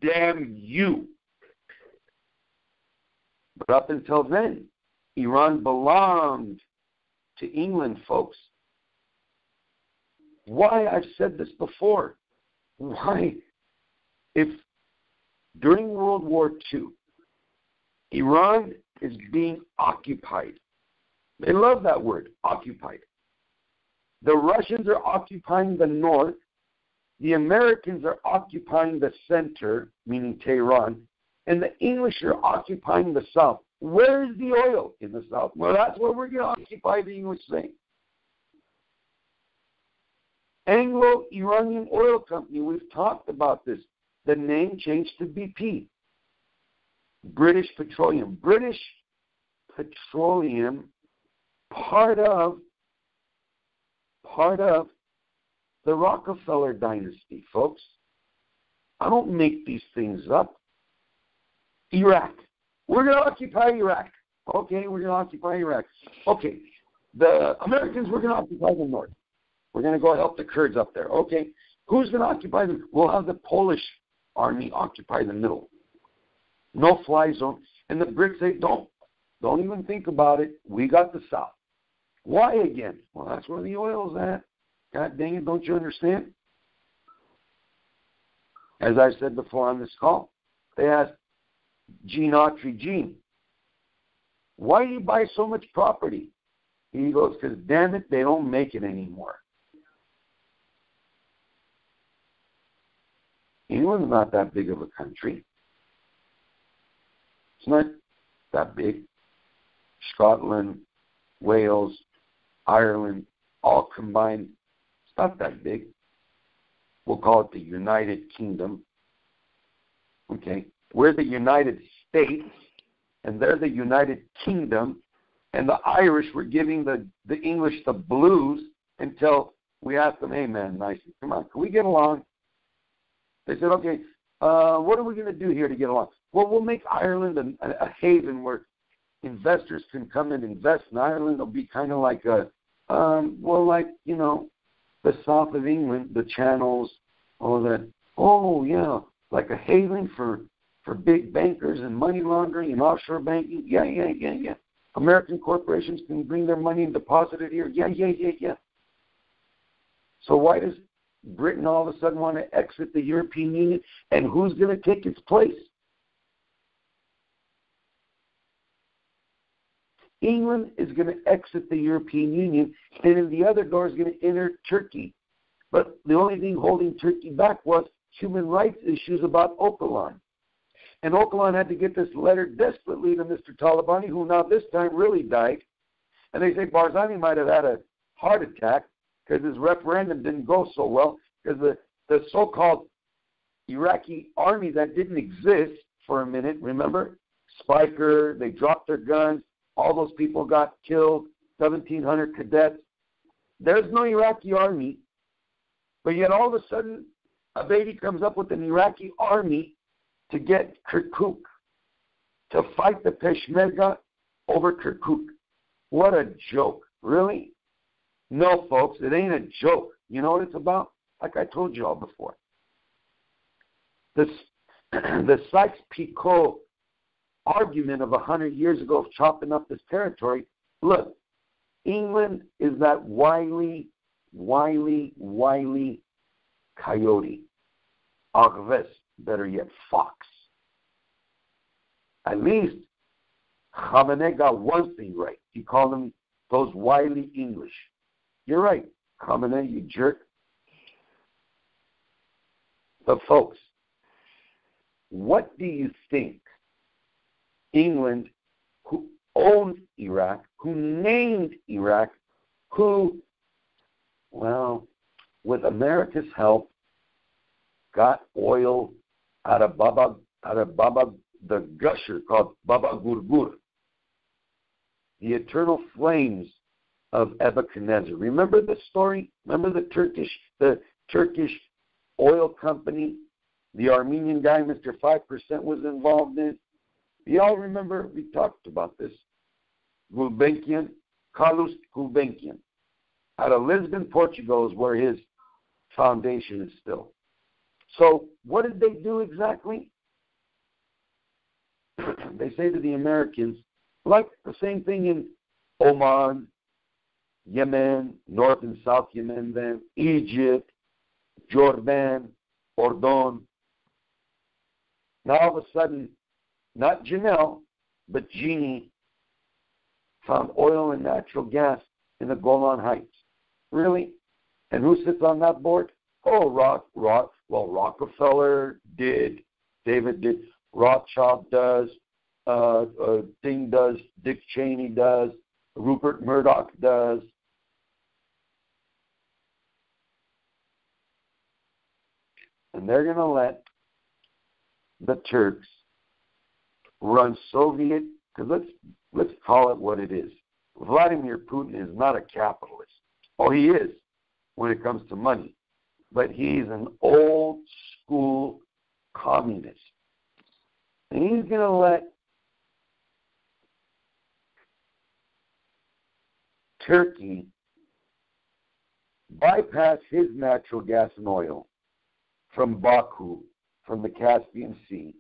damn you. But up until then, Iran belonged to England, folks. Why? I've said this before. Why? If during World War II, Iran is being occupied. They love that word, occupied. The Russians are occupying the north. The Americans are occupying the center, meaning Tehran. And the English are occupying the south. Where is the oil? In the south. Well, that's where we're going to occupy, the English say. Anglo-Iranian Oil Company, we've talked about this. The name changed to BP. British Petroleum. British Petroleum, part of the Rockefeller dynasty, folks. I don't make these things up. Iraq. We're going to occupy Iraq. Okay, we're going to occupy Iraq. Okay, the Americans, we're going to occupy the north. We're going to go help the Kurds up there. Okay, who's going to occupy them? We'll have the Polish army occupy the middle. No fly zone. And the Brits say, don't even think about it. We got the south. Why again? Well, that's where the oil's at. God dang it, don't you understand? As I said before on this call, they asked Gene Autry, Gene, why do you buy so much property? He goes, because damn it, they don't make it anymore. England's not that big of a country. It's not that big. Scotland, Wales, Ireland, all combined, it's not that big. We'll call it the United Kingdom. Okay. We're the United States, and they're the United Kingdom, and the Irish were giving the English the blues until We asked them, hey, man, nicely, come on, can we get along? They said, okay, what are we going to do here to get along? Well, we'll make Ireland a haven where investors can come and invest in Ireland. It'll be kind of like the south of England, the Channels, all that. Oh, yeah, like a haven for big bankers and money laundering and offshore banking. Yeah. American corporations can bring their money and deposit it here. Yeah. So why does Britain all of a sudden want to exit the European Union? And who's going to take its place? England is going to exit the European Union, and then the other door is going to enter Turkey. But the only thing holding Turkey back was human rights issues about Öcalan. And Öcalan had to get this letter desperately to Mr. Talabani, who now this time really died. And they say Barzani might have had a heart attack because his referendum didn't go so well, because the so-called Iraqi army that didn't exist for a minute, remember? Spiker, they dropped their guns, all those people got killed, 1,700 cadets. There's no Iraqi army, but yet all of a sudden, Abedi comes up with an Iraqi army to get Kirkuk, to fight the Peshmerga over Kirkuk. What a joke. Really? No, folks, it ain't a joke. You know what it's about? Like I told you all before. The Sykes-Picot argument of 100 years ago of chopping up this territory, look, England is that wily coyote. Arves, better yet, fox. At least Khamenei got one thing right. He called them those wily English. You're right, Khamenei, you jerk. But folks, what do you think England, who owned Iraq, who named Iraq, who, well, with America's help, got oil out of Baba, the gusher called Baba Gurgur, the eternal flames of Nebuchadnezzar. Remember the story? Remember the Turkish oil company, the Armenian guy, Mr. 5%, was involved in? You all remember? We talked about this. Gulbenkian, Carlos Gulbenkian, out of Lisbon, Portugal, is where his foundation is still. So what did they do exactly? They say to the Americans, like the same thing in Oman, Yemen, North and South Yemen, then Egypt, Jordan, Ordon. Now all of a sudden, not Janelle, but Jeannie found oil and natural gas in the Golan Heights. Really? And who sits on that board? Oh, Rockefeller did, David did, Rothschild does, Ding does, Dick Cheney does, Rupert Murdoch does. And they're going to let the Turks run Soviet, because let's call it what it is. Vladimir Putin is not a capitalist. Oh, he is when it comes to money. But he's an old school communist. And he's going to let Turkey bypass his natural gas and oil from Baku, from the Caspian Sea,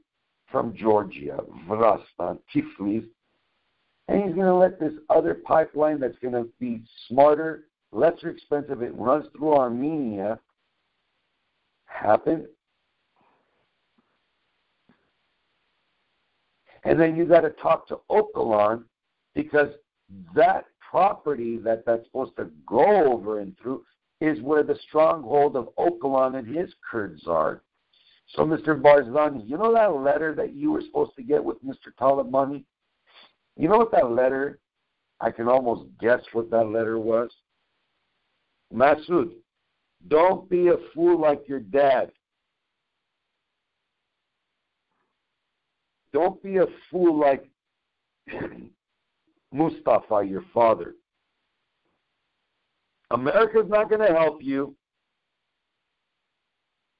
from Georgia, Vrastan, Tiflis, and he's going to let this other pipeline that's going to be smarter, lesser expensive, it runs through Armenia, happen. And then you got to talk to Öcalan, because that property that's supposed to go over and through is where the stronghold of Öcalan and his Kurds are. So, Mr. Barzani, you know that letter that you were supposed to get with Mr. Talabani? You know what that letter, I can almost guess what that letter was? Masood, don't be a fool like your dad. Don't be a fool like Mustafa, your father. America's not going to help you.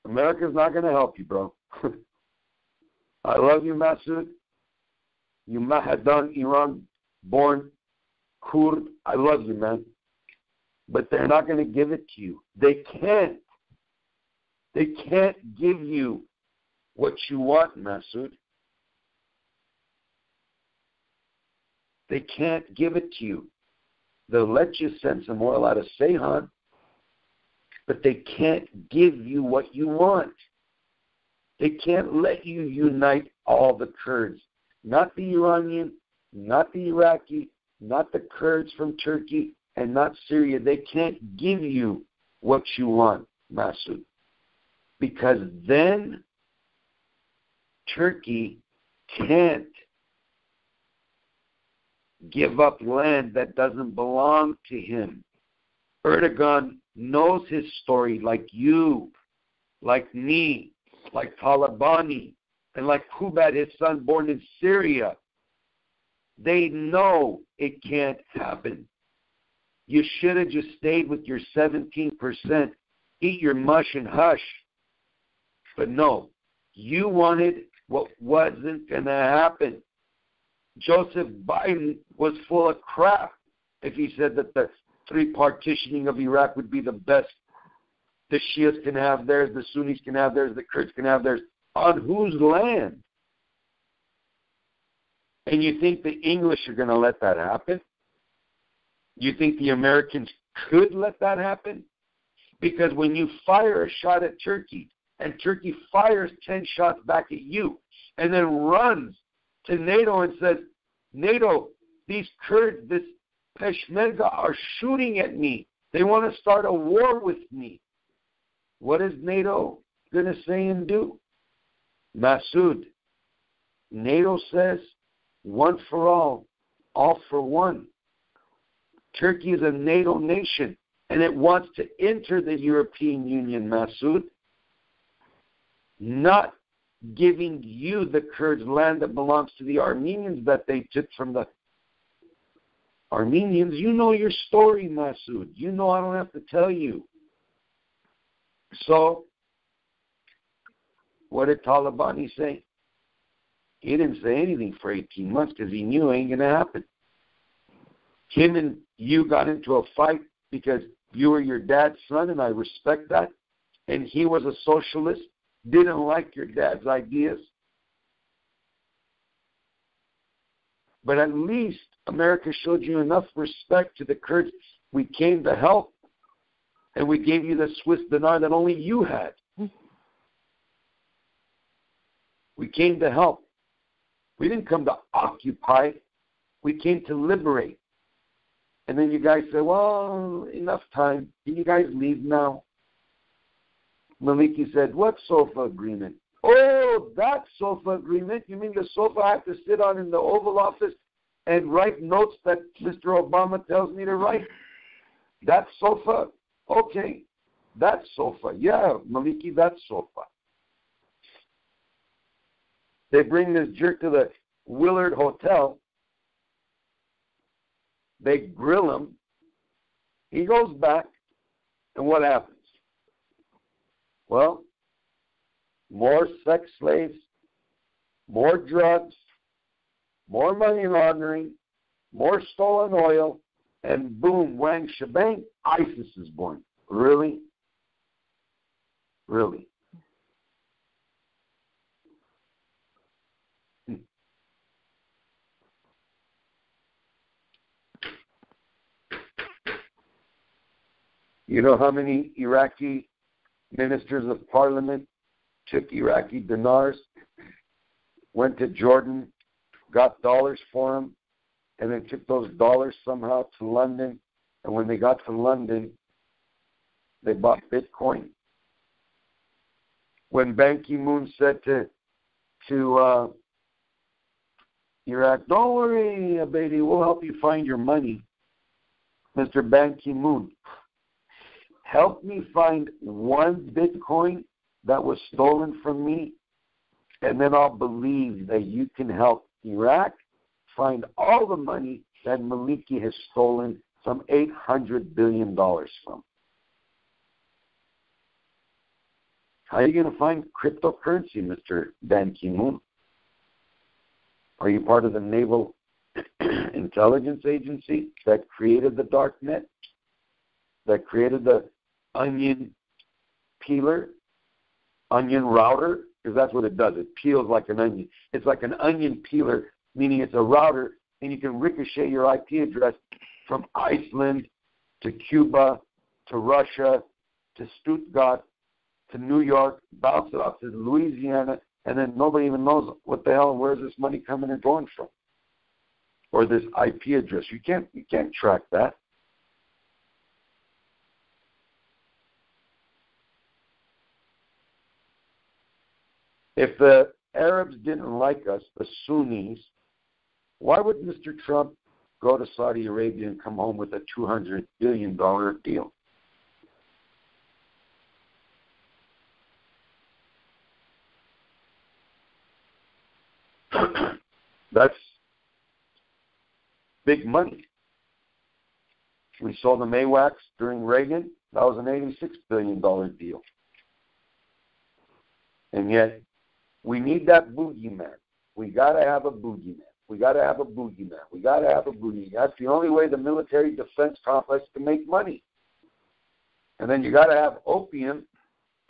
America's not going to help you, bro. I love you, Masood. You Mahadan, Iran, born Kurd. I love you, man. But they're not going to give it to you. They can't. They can't give you what you want, Masood. They can't give it to you. They'll let you send some oil out of Seyhan, but they can't give you what you want. They can't let you unite all the Kurds. Not the Iranian, not the Iraqi, not the Kurds from Turkey, and not Syria. They can't give you what you want, Masood. Because then Turkey can't give up land that doesn't belong to him. Erdogan knows his story like you, like me, like Talabani, and like Kubat, his son born in Syria. They know it can't happen. You should have just stayed with your 17%, eat your mush and hush. But no, you wanted what wasn't going to happen. Joseph Biden was full of crap if he said that the three-partitioning of Iraq would be the best. The Shias can have theirs, the Sunnis can have theirs, the Kurds can have theirs. On whose land? And you think the English are going to let that happen? You think the Americans could let that happen? Because when you fire a shot at Turkey, and Turkey fires 10 shots back at you, and then runs to NATO and says, NATO, these Kurds, this Peshmerga are shooting at me. They want to start a war with me. What is NATO going to say and do? Masood, NATO says, one for all for one. Turkey is a NATO nation, and it wants to enter the European Union, Masood. Not giving you the Kurds land that belongs to the Armenians that they took from the Armenians. You know your story, Masood. You know I don't have to tell you. So, what did Talabani say? He didn't say anything for 18 months because he knew it ain't going to happen. Him and you got into a fight because you were your dad's son, and I respect that. And he was a socialist, didn't like your dad's ideas. But at least America showed you enough respect to the Kurds. We came to help, and we gave you the Swiss dinar that only you had. We came to help. We didn't come to occupy. We came to liberate. And then you guys say, well, enough time. Can you guys leave now? Maliki said, what SOFA agreement? Oh, that SOFA agreement? You mean the SOFA I have to sit on in the Oval Office and write notes that Mr. Obama tells me to write? That SOFA? Okay. That SOFA. Yeah, Maliki, that SOFA. They bring this jerk to the Willard Hotel. They grill him. He goes back. And what happens? Well, more sex slaves, more drugs, more money laundering, more stolen oil, and boom, whang, shebang, ISIS is born. Really? Really? You know how many Iraqi ministers of parliament took Iraqi dinars, went to Jordan, got dollars for them, and then took those dollars somehow to London. And when they got to London, they bought Bitcoin. When Ban Ki-moon said to Iraq, don't worry, Abedi, we'll help you find your money. Mr. Ban Ki-moon, help me find one Bitcoin that was stolen from me, and then I'll believe that you can help Iraq find all the money that Maliki has stolen some $800 billion from. How are you going to find cryptocurrency, Mr. Ban Ki-moon? Are you part of the Naval Intelligence Agency that created the dark net, that created the onion peeler, onion router? Because that's what it does. It peels like an onion. It's like an onion peeler, meaning it's a router, and you can ricochet your IP address from Iceland to Cuba to Russia to Stuttgart to New York, bounce it off to Louisiana, and then nobody even knows what the hell, where's this money coming and going from, or this IP address. You can't track that. If the Arabs didn't like us, the Sunnis, why would Mr. Trump go to Saudi Arabia and come home with a $200 billion deal? That's big money. We saw the AWACS during Reagan. That was an $86 billion deal. And yet, we need that boogeyman. We got to have a boogeyman. We got to have a boogeyman. We got to have a boogeyman. That's the only way the military defense complex can make money. And then you got to have opium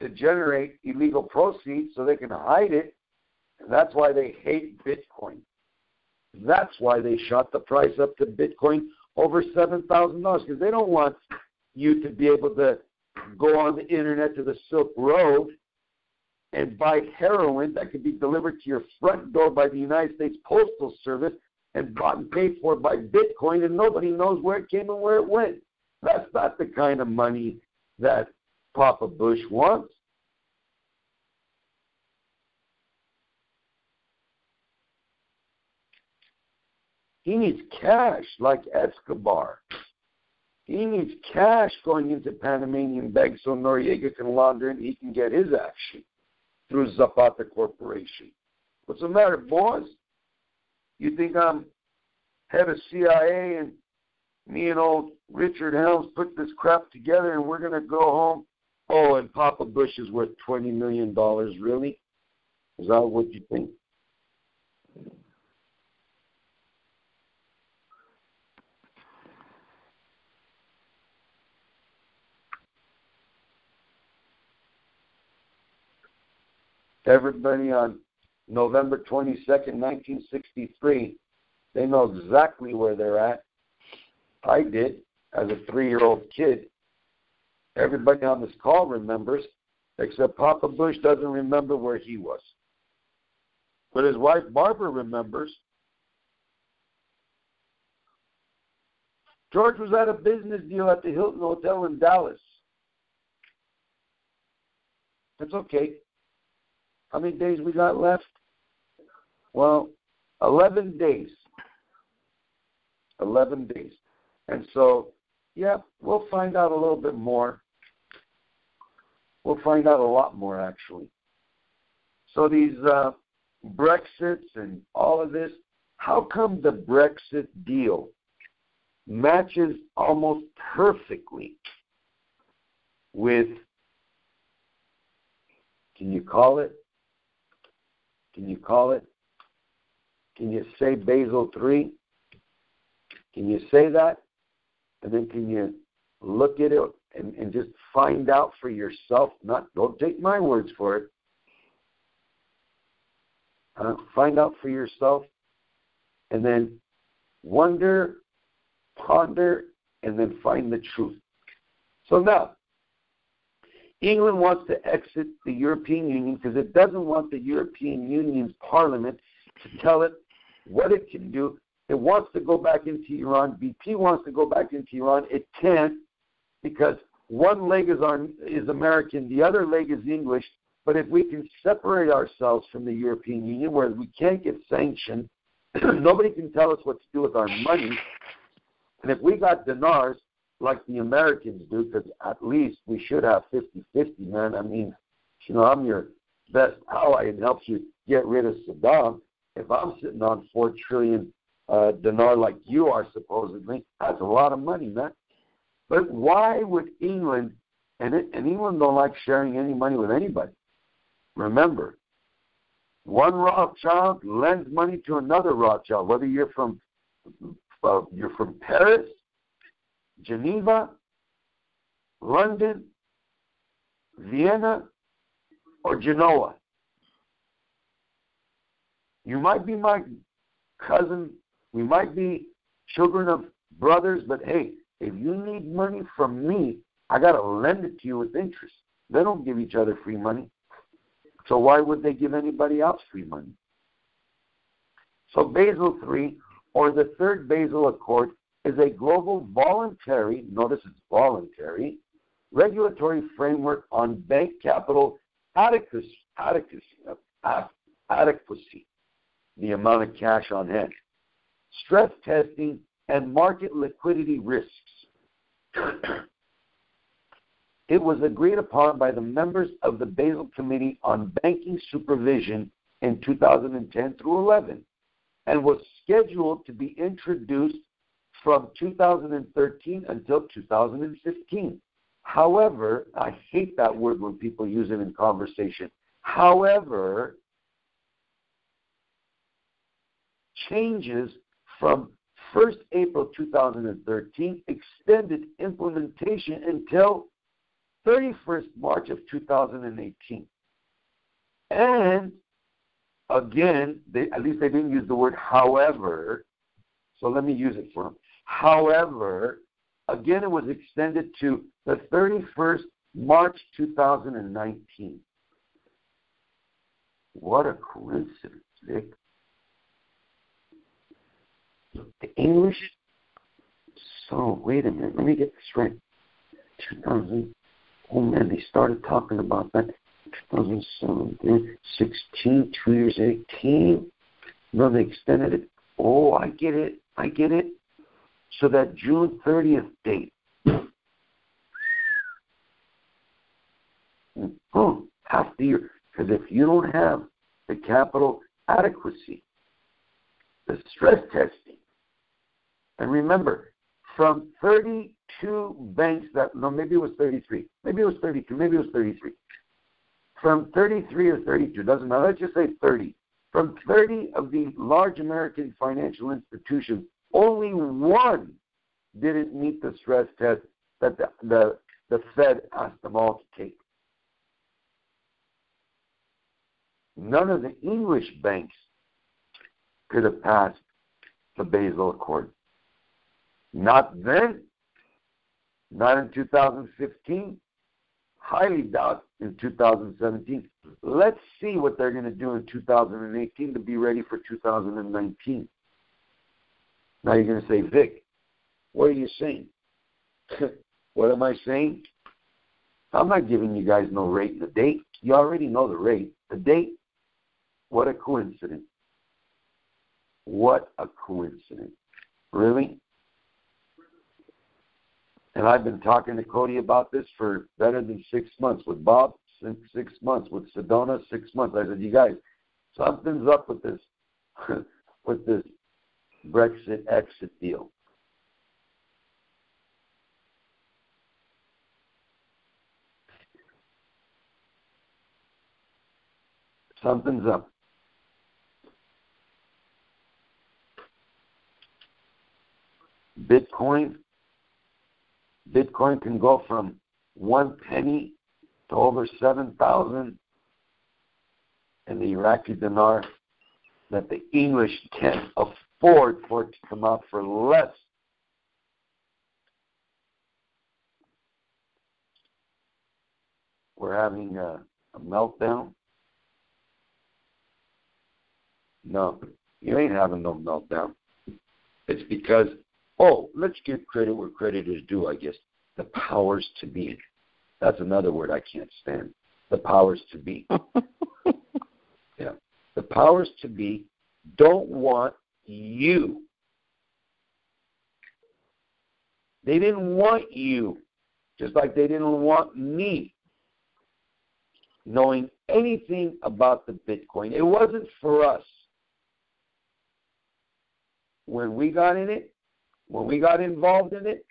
to generate illegal proceeds so they can hide it. And that's why they hate Bitcoin. That's why they shot the price up to Bitcoin over $7,000, because they don't want you to be able to go on the internet to the Silk Road and buy heroin that could be delivered to your front door by the United States Postal Service and bought and paid for by Bitcoin, and nobody knows where it came and where it went. That's not the kind of money that Papa Bush wants. He needs cash like Escobar. He needs cash going into Panamanian banks so Noriega can launder and he can get his action through Zapata Corporation. What's the matter, boss? You think I'm head of CIA and me and old Richard Helms put this crap together and we're going to go home? Oh, and Papa Bush is worth $20 million, really? Is that what you think? Everybody on November 22nd, 1963, they know exactly where they're at. I did as a 3-year-old kid. Everybody on this call remembers, except Papa Bush doesn't remember where he was. But his wife Barbara remembers. George was at a business deal at the Hilton Hotel in Dallas. That's okay. How many days we got left? Well, 11 days. 11 days. And so, yeah, we'll find out a little bit more. We'll find out a lot more, actually. So these Brexits and all of this, how come the Brexit deal matches almost perfectly with, can you call it? Can you call it? Can you say Basel III? Can you say that? And then can you look at it and just find out for yourself? Don't take my words for it. Find out for yourself and then wonder, ponder, and then find the truth. So now, England wants to exit the European Union because it doesn't want the European Union's parliament to tell it what it can do. It wants to go back into Iran. BP wants to go back into Iran. It can't because one leg is American, the other leg is English. But if we can separate ourselves from the European Union where we can't get sanctioned, nobody can tell us what to do with our money. And if we got dinars, like the Americans do, because at least we should have 50-50, man. I mean, I'm your best ally and helps you get rid of Saddam. If I'm sitting on $4 trillion Dinar like you are supposedly. That's a lot of money, man. But why would England, and England don't like sharing any money with anybody. Remember, one Rothschild lends money to another Rothschild, whether you're from Paris, Geneva, London, Vienna, or Genoa. You might be my cousin, we might be children of brothers, but hey, if you need money from me, I got to lend it to you with interest. They don't give each other free money. So why would they give anybody else free money? So Basel III, or the Third Basel Accord, is a global voluntary, notice it's voluntary, regulatory framework on bank capital adequacy, the amount of cash on hand, stress testing, and market liquidity risks. It was agreed upon by the members of the Basel Committee on Banking Supervision in 2010 through 11 and was scheduled to be introduced from 2013 until 2015. However, I hate that word when people use it in conversation. However, changes from 1st April 2013 extended implementation until 31st March of 2018. And again, at least they didn't use the word however, so let me use it for them. However, again, it was extended to the 31st March 2019. What a coincidence, Vic. The English, so wait a minute, let me get this right. 2000, oh man, they started talking about that 2017, 16, 2 years, 18. No, they extended it. Oh, I get it. So that June 30th date. Oh, half the year. Because if you don't have the capital adequacy, the stress testing, and remember, from 32 banks maybe it was 33, maybe it was 32, maybe it was 33. From 33 or 32, doesn't matter, let's just say 30. From 30 of the large American financial institutions, only one didn't meet the stress test that the Fed asked them all to take. None of the English banks could have passed the Basel Accord. Not then, not in 2015, highly doubt in 2017. Let's see what they're going to do in 2018 to be ready for 2019. Now you're going to say, Vic, what are you saying? What am I saying? I'm not giving you guys no rate and the date. You already know the rate. The date, what a coincidence. What a coincidence. Really? And I've been talking to Cody about this for better than 6 months. With Bob, 6 months. With Sedona, 6 months. I said, you guys, something's up with this with this Brexit exit deal. Something's up. Bitcoin can go from 1 penny to over 7,000, and the Iraqi dinar that the English can't afford for it to come out for less. We're having a meltdown. No, you ain't having no meltdown. It's because, let's give credit where credit is due, I guess. The powers to be. That's another word I can't stand. The powers to be. Yeah. The powers to be don't want you. They didn't want you, just like they didn't want me knowing anything about the Bitcoin. It wasn't for us. when we got in it, when we got involved in it,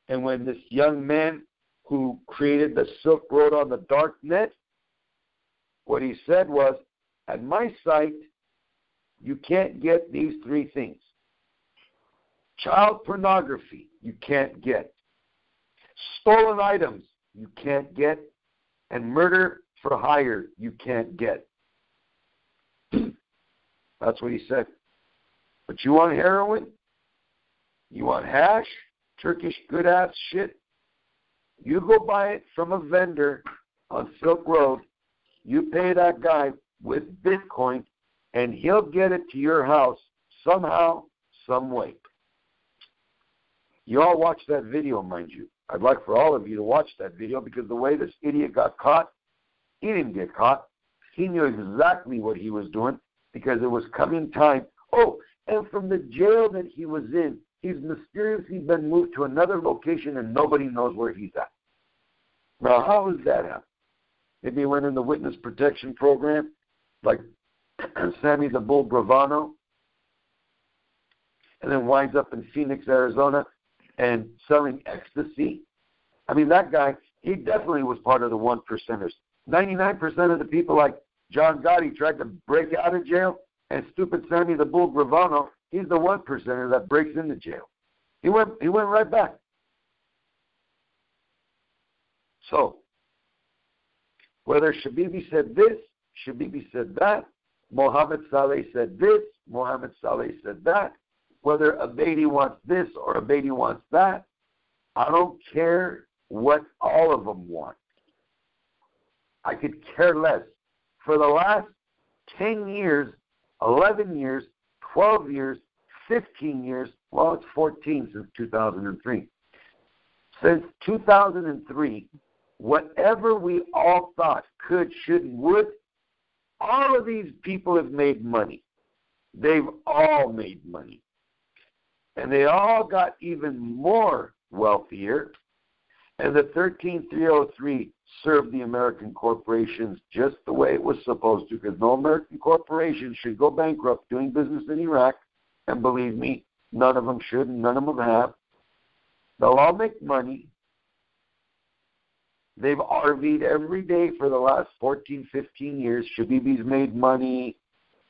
and when this young man who created the Silk Road on the dark net, what he said was, at my site, you can't get these three things. Child pornography, you can't get. Stolen items, you can't get. And murder for hire, you can't get. That's what he said. But you want heroin? You want hash? Turkish good-ass shit? You go buy it from a vendor on Silk Road. You pay that guy with Bitcoin, and he'll get it to your house somehow, some way. You all watched that video, mind you. I'd like for all of you to watch that video, because the way this idiot got caught, he didn't get caught. He knew exactly what he was doing, because it was coming time. Oh, and from the jail that he was in, he's mysteriously been moved to another location and nobody knows where he's at. Now, how does that happen? Maybe he went in the witness protection program, like Sammy the Bull Gravano, and then winds up in Phoenix, Arizona, and selling ecstasy. I mean, that guy, he definitely was part of the 1%ers. 99% of the people like John Gotti tried to break out of jail, and stupid Sammy the Bull Gravano, he's the 1%er that breaks into jail. He went right back. So, whether Shabibi said this, Shabibi said that, Mohammed Saleh said this, Mohammed Saleh said that, whether Abedi wants this or Abedi wants that, I don't care what all of them want. I could care less. For the last 10 years, 11 years, 12 years, 15 years, well, it's 14 since 2003. Since 2003, whatever we all thought could, should, would, all of these people have made money. They've all made money. And they all got even more wealthier. And the 13303 served the American corporations just the way it was supposed to, because no American corporation should go bankrupt doing business in Iraq. And believe me, none of them should, and none of them have. They'll all make money. They've RV'd every day for the last 14, 15 years. Shabibi's made money.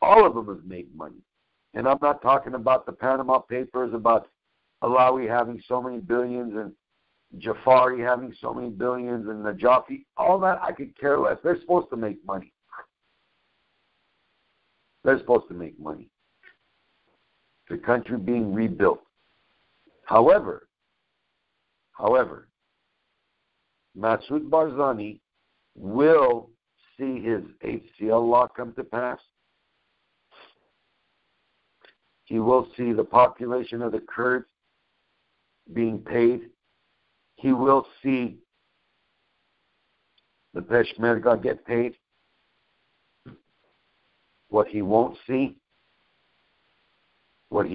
All of them have made money. And I'm not talking about the Panama Papers, about Alawi having so many billions and Jafari having so many billions and Najafi. All that, I could care less. They're supposed to make money. They're supposed to make money. The country being rebuilt. However, Masoud Barzani will see his HCL law come to pass. He will see the population of the Kurds being paid. He will see the Peshmerga get paid. What he won't see is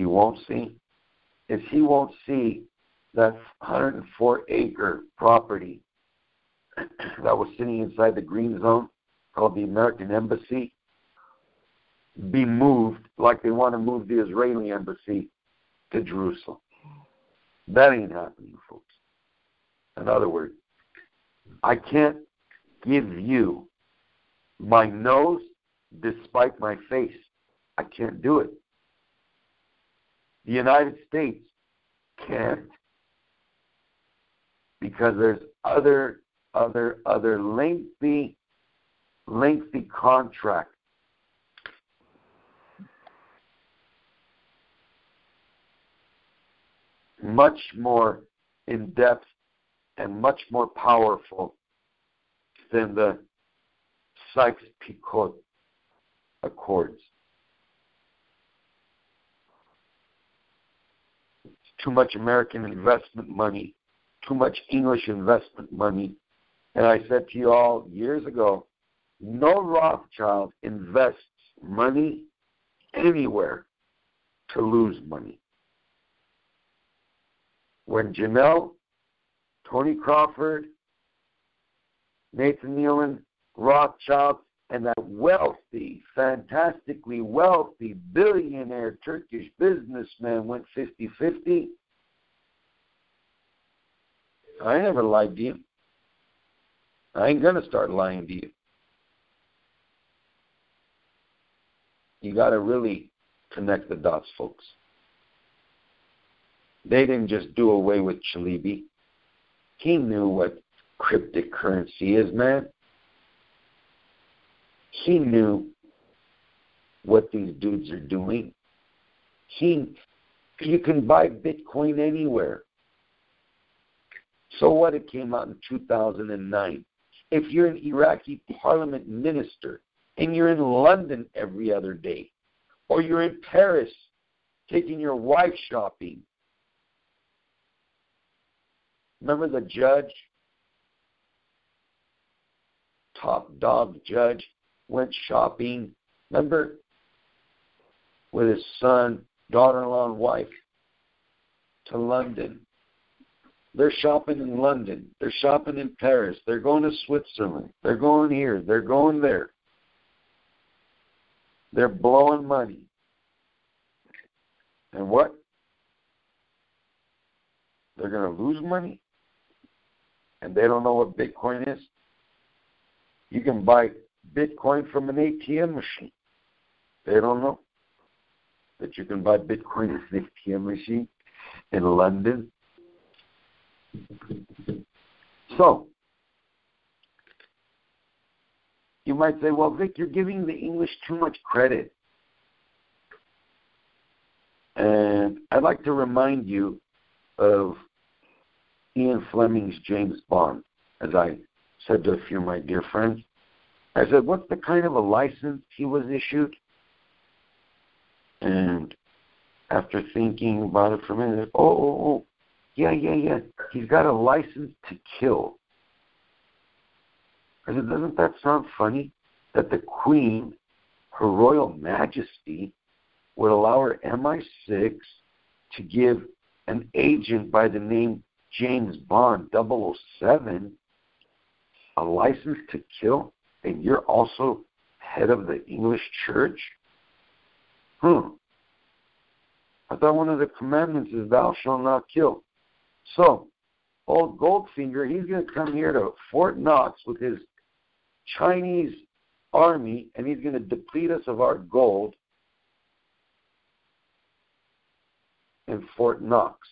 he won't see that 104-acre property that was sitting inside the green zone called the American Embassy be moved like they want to move the Israeli embassy to Jerusalem. That ain't happening, folks. In other words, I can't give you my nose despite my face. I can't do it. The United States can't, because there's other lengthy contract. Much more in depth and much more powerful than the Sykes-Picot Accords. Too much American investment money, too much English investment money. And I said to you all years ago, no Rothschild invests money anywhere to lose money. When Janelle, Tony Crawford, Nathan Nealon, Rothschild And that wealthy, fantastically wealthy, billionaire Turkish businessman went 50-50. I never lied to you. I ain't going to start lying to you. You got to really connect the dots, folks. They didn't just do away with Chalibi. He knew what cryptocurrency is, man. He knew what these dudes are doing. You can buy Bitcoin anywhere. So what? It came out in 2009. If you're an Iraqi parliament minister and you're in London every other day, or you're in Paris taking your wife shopping, remember the judge, top dog judge, went shopping, remember, with his son, daughter-in-law, and wife to London. They're shopping in London. They're shopping in Paris. They're going to Switzerland. They're going here. They're going there. They're blowing money. And what? They're going to lose money? And they don't know what Bitcoin is? You can buy Bitcoin from an ATM machine. They don't know that you can buy Bitcoin at an ATM machine in London. So, you might say, well, Vic, you're giving the English too much credit. And I'd like to remind you of Ian Fleming's James Bond, as I said to a few of my dear friends. I said, what's the kind of a license he was issued? And after thinking about it for a minute, yeah. He's got a license to kill. I said, doesn't that sound funny? That the Queen, Her Royal Majesty, would allow her MI6 to give an agent by the name James Bond 007 a license to kill? And you're also head of the English church? I thought one of the commandments is thou shalt not kill. So, old Goldfinger, he's going to come here to Fort Knox with his Chinese army, and he's going to deplete us of our gold in Fort Knox.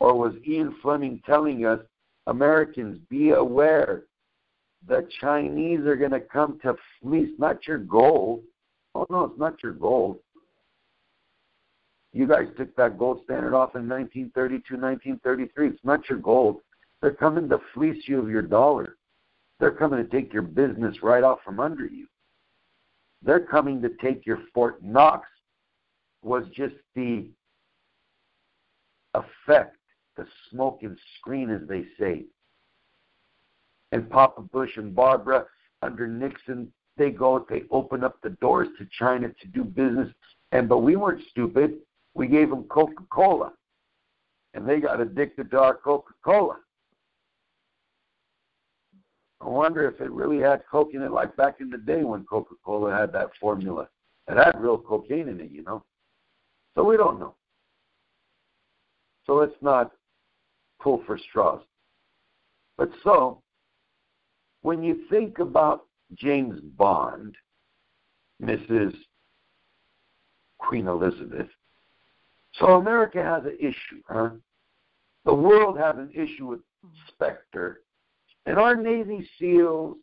Or was Ian Fleming telling us, Americans, be aware, the Chinese are going to come to fleece, not your gold. Oh, no, it's not your gold. You guys took that gold standard off in 1932, 1933. It's not your gold. They're coming to fleece you of your dollar. They're coming to take your business right out from under you. They're coming to take your Fort Knox. Was just the effect, the smoke and screen, as they say. And Papa Bush and Barbara under Nixon, they open up the doors to China to do business. But we weren't stupid. We gave them Coca-Cola. And they got addicted to our Coca-Cola. I wonder if it really had Coke in it like back in the day when Coca-Cola had that formula. It had real cocaine in it, you know. So we don't know. So let's not pull for straws. But so, when you think about James Bond, Mrs. Queen Elizabeth, so America has an issue, huh? The world has an issue with Spectre. And our Navy SEALs,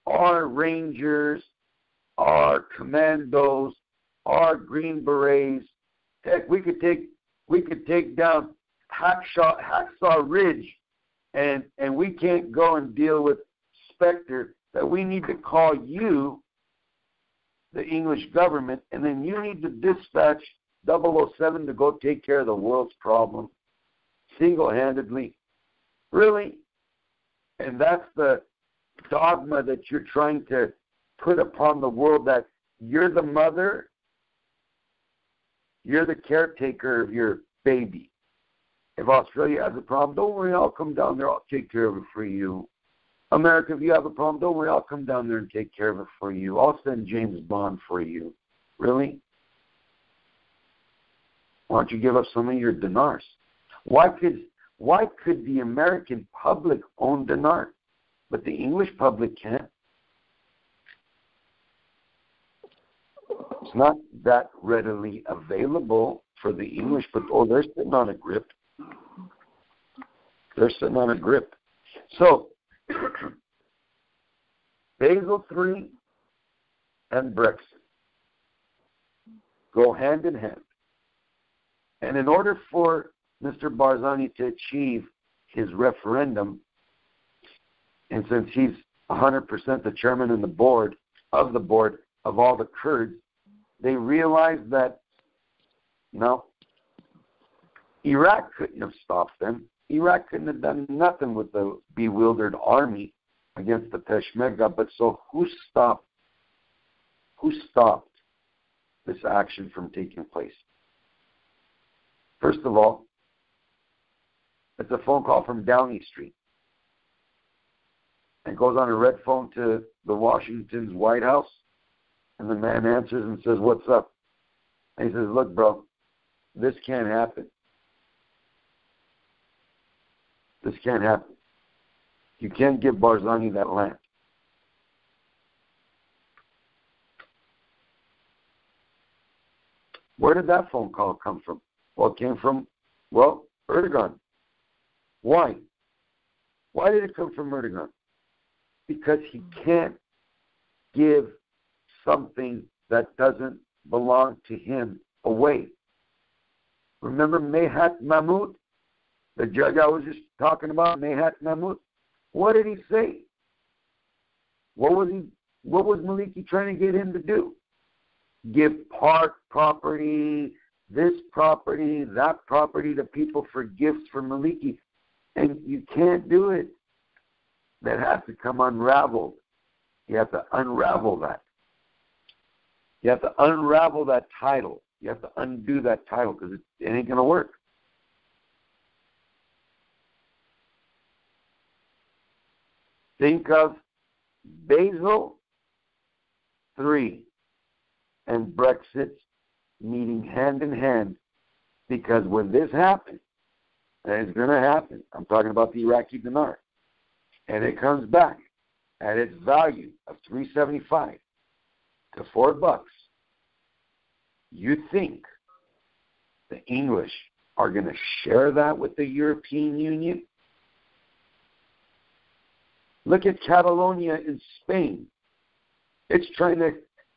our Rangers, our Commandos, our Green Berets, heck, we could take down Hacksaw Ridge, and we can't go and deal with Spectre. That we need to call you, the English government, and then you need to dispatch 007 to go take care of the world's problem single-handedly. Really? And that's the dogma that you're trying to put upon the world, that you're the mother, you're the caretaker of your baby. If Australia has a problem, don't worry, I'll come down there, I'll take care of it for you. America, if you have a problem, don't worry, I'll come down there and take care of it for you. I'll send James Bond for you. Really? Why don't you give up some of your dinars? Why could the American public own dinar, but the English public can't? It's not that readily available for the English, but they're sitting on a grip. They're sitting on a grip. So, Basel III and Brexit go hand in hand. And in order for Mr. Barzani to achieve his referendum, and since he's 100% the chairman and the board of all the Kurds, they realized that, no, Iraq couldn't have stopped them. Iraq couldn't have done nothing with the bewildered army against the Peshmerga. But so who stopped this action from taking place? First of all, it's a phone call from Downing Street. It goes on a red phone to the Washington's White House, and the man answers and says, "What's up?" And he says, "Look, bro, this can't happen. This can't happen. You can't give Barzani that land." Where did that phone call come from? Well, it came from, Erdogan. Why? Why did it come from Erdogan? Because he can't give something that doesn't belong to him away. Remember Mehat Mahmoud? The judge I was just talking about, Mehat Mahmoud? What did he say? What was Maliki trying to get him to do? Give park property, this property, that property to people for gifts for Maliki. And you can't do it. That has to come unraveled. You have to unravel that. You have to unravel that title. You have to undo that title because it ain't going to work. Think of Basel III and Brexit meeting hand in hand, because when this happens, and it's going to happen, I'm talking about the Iraqi dinar, and it comes back at its value of $3.75 to $4, you think the English are going to share that with the European Union? Look at Catalonia in Spain. It's trying to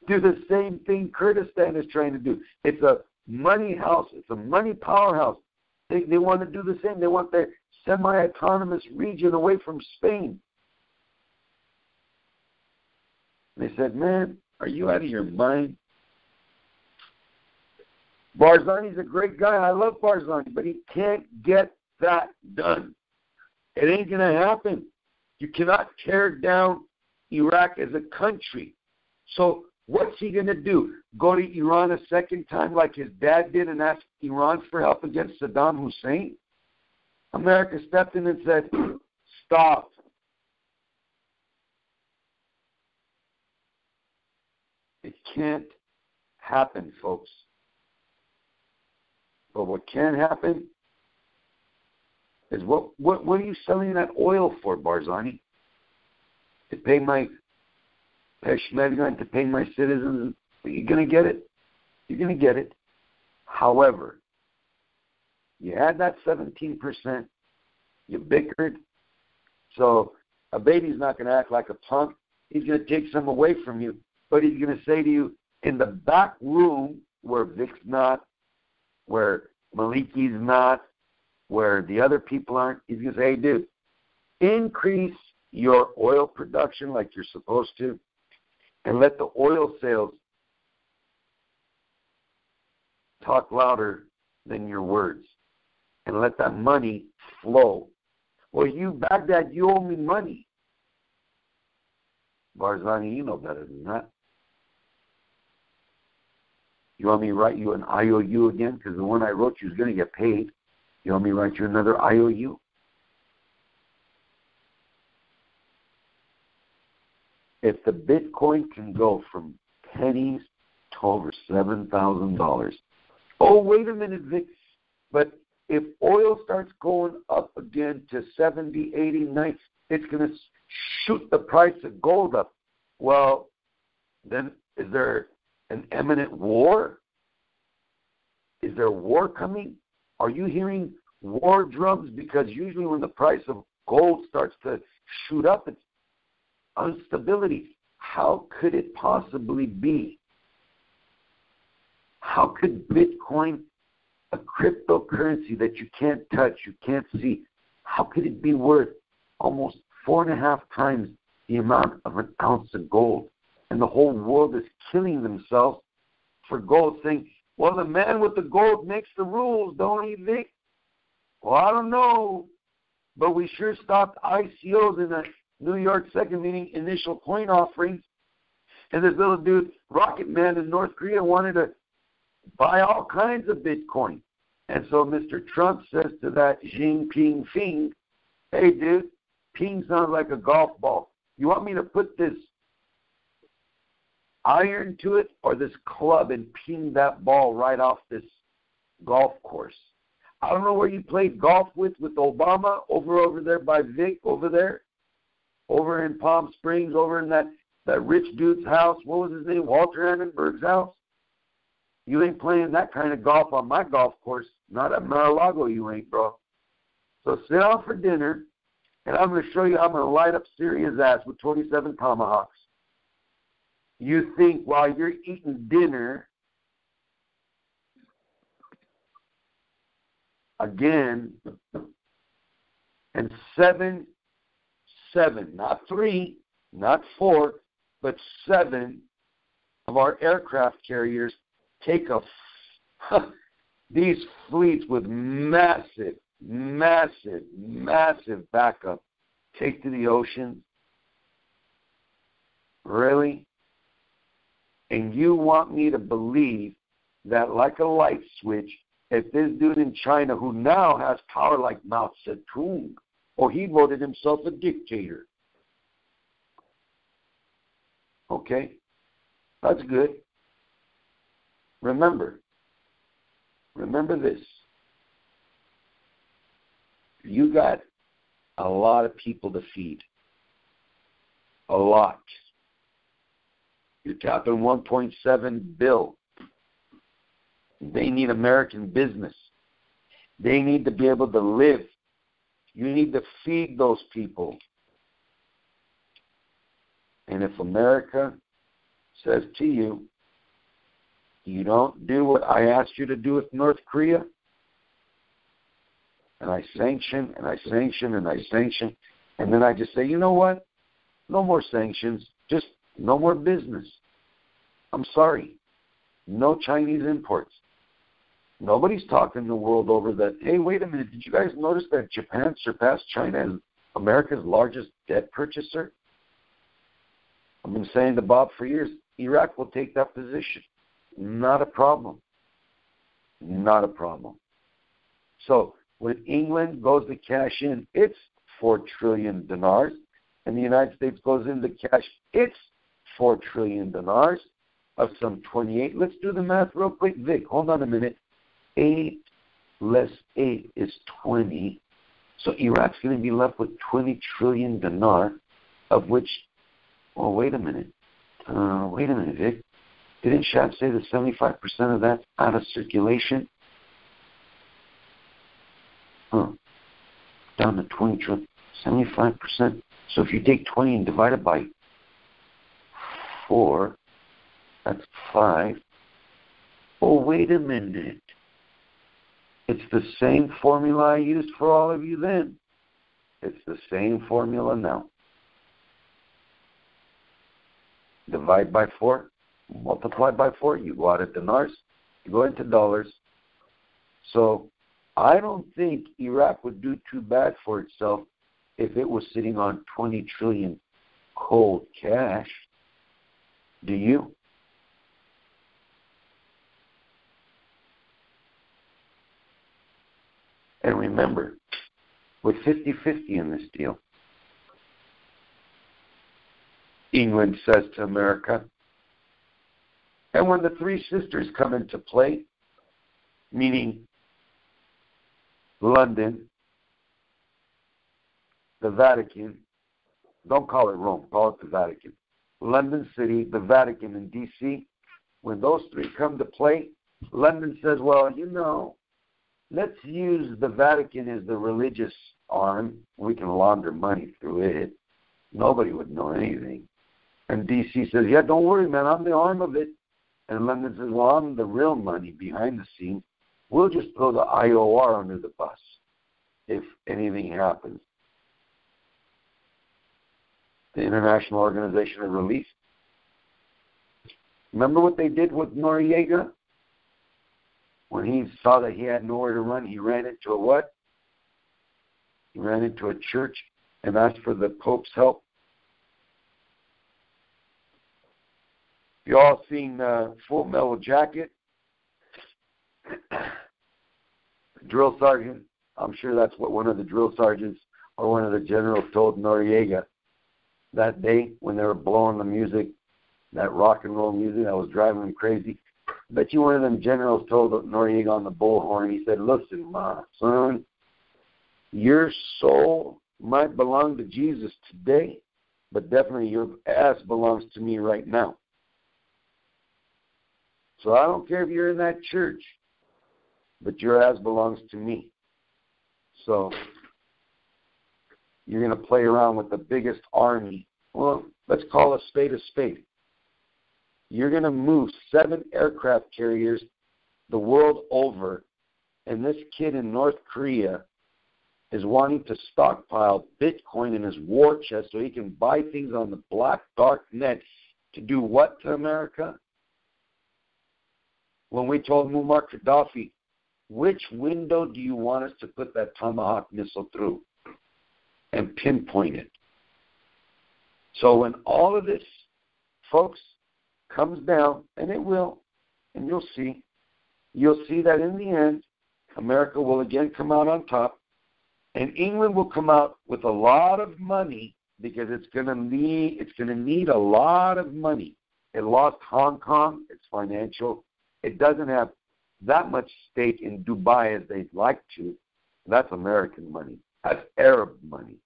do the same thing Kurdistan is trying to do. It's a money house. It's a money powerhouse. They want to do the same. They want their semi-autonomous region away from Spain. They said, "Man, are you out of your mind?" Barzani's a great guy. I love Barzani, but he can't get that done. It ain't going to happen. You cannot tear down Iraq as a country. So what's he going to do? Go to Iran a second time like his dad did and ask Iran for help against Saddam Hussein? America stepped in and said, "Stop." It can't happen, folks. But what can happen is what are you selling that oil for, Barzani? To pay my Peshmerga and to pay my citizens? You're going to get it. You're going to get it. However, you had that 17%. You bickered. So a baby's not going to act like a punk. He's going to take some away from you. But he's going to say to you, in the back room where Vic's not, where Maliki's not, where the other people aren't, he's going to say, "Hey, dude, increase your oil production like you're supposed to, and let the oil sales talk louder than your words, and let that money flow." Well, you, Baghdad, you owe me money. Barzani, you know better than that. You want me to write you an IOU again? Because the one I wrote you is going to get paid. You want me to write you another IOU? if the Bitcoin can go from pennies to over $7,000. Oh, wait a minute, Vic. But if oil starts going up again to 70, 80, 90, it's going to shoot the price of gold up. Well, then is there an imminent war? Is there war coming? Are you hearing war drums? Because usually when the price of gold starts to shoot up, it's instability. How could it possibly be? How could Bitcoin, a cryptocurrency that you can't touch, you can't see, how could it be worth almost 4.5 times the amount of an ounce of gold? And the whole world is killing themselves for gold, saying, well, the man with the gold makes the rules, don't he, Vic? Well, I don't know, but we sure stopped ICOs in the New York second meeting initial coin offerings. And this little dude, Rocket Man in North Korea, wanted to buy all kinds of Bitcoin. And so Mr. Trump says to that Jinping Fing, hey, dude, ping sounds like a golf ball. You want me to put this iron to it or this club and ping that ball right off this golf course? I don't know where you played golf with Obama, over there by Vic, over in Palm Springs, over in that rich dude's house. What was his name? Walter Annenberg's house? You ain't playing that kind of golf on my golf course. Not at Mar-a-Lago, you ain't, bro. So sit down for dinner, and I'm going to show you how I'm going to light up Syria's ass with 27 tomahawks. You think while you're eating dinner, again, and seven, not 3, not 4, but 7 of our aircraft carriers take these fleets with massive backup, take to the ocean. Really? And you want me to believe that like a light switch, if this dude in China who now has power like Mao Zedong, or he voted himself a dictator. Okay? That's good. Remember this. You got a lot of people to feed. A lot. You're tapping 1.7 billion. They need American business. They need to be able to live. You need to feed those people. And if America says to you, you don't do what I asked you to do with North Korea, and I sanction, and I sanction, and I sanction, and then I just say, you know what? No more sanctions. Just no more business. I'm sorry. No Chinese imports. Nobody's talking the world over that, hey, wait a minute, did you guys notice that Japan surpassed China as America's largest debt purchaser? I've been saying to Bob for years, Iraq will take that position. Not a problem. Not a problem. So when England goes to cash in its 4 trillion dinars, and the United States goes in to cash its 4 trillion dinars of some 28, let's do the math real quick. Vic, hold on a minute. 8 less 8 is 20. So Iraq's going to be left with 20 trillion dinar, of which, well, wait a minute, Vic. Didn't Shad say that 75% of that's out of circulation? Down to 20 trillion, 75%. So if you take 20 and divide it by 4, that's 5. Oh, wait a minute. It's the same formula I used for all of you then. It's the same formula now. Divide by 4, multiply by 4, you go out of dinars, you go into dollars. So I don't think Iraq would do too bad for itself if it was sitting on 20 trillion cold cash. Do you? And remember, we're 50-50 in this deal. England says to America. And when the three sisters come into play, meaning London, the Vatican, don't call it Rome, call it the Vatican. London City, the Vatican, and D.C., when those three come to play, London says, well, let's use the Vatican as the religious arm. We can launder money through it. Nobody would know anything. And D.C. says, yeah, don't worry, man, I'm the arm of it. And London says, well, I'm the real money behind the scenes. We'll just throw the IOR under the bus if anything happens. The International Organization of Relief. Remember what they did with Noriega? When he saw that he had nowhere to run, he ran into a what? He ran into a church and asked for the Pope's help. You all seen Full Metal Jacket? Drill sergeant. I'm sure that's what one of the drill sergeants or one of the generals told Noriega that day when they were blowing the music, that rock and roll music that was driving them crazy. Bet you one of them generals told Noriega on the bullhorn, he said, listen, my son, your soul might belong to Jesus today, but definitely your ass belongs to me right now. So I don't care if you're in that church, but your ass belongs to me. So you're going to play around with the biggest army. Well, let's call a spade a spade. You're going to move 7 aircraft carriers the world over, and this kid in North Korea is wanting to stockpile Bitcoin in his war chest so he can buy things on the black dark net to do what to America? When we told Muammar Gaddafi, which window do you want us to put that Tomahawk missile through? And pinpoint it. So when all of this, folks, comes down, and it will, and you'll see that in the end, America will again come out on top, and England will come out with a lot of money because it's going to need a lot of money. It lost Hong Kong, it's financial. It doesn't have that much stake in Dubai as they'd like to. That's American money. That's Arab money.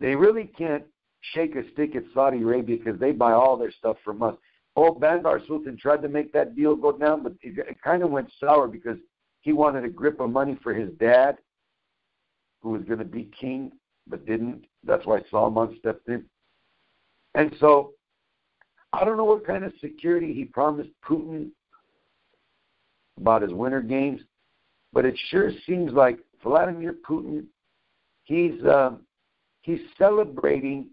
They really can't shake a stick at Saudi Arabia because they buy all their stuff from us. Oh, Bandar Sultan tried to make that deal go down, but it kind of went sour because he wanted a grip of money for his dad, who was going to be king, but didn't. That's why Salman stepped in. And so I don't know what kind of security he promised Putin about his Winter Games, but it sure seems like Vladimir Putin, he's celebrating.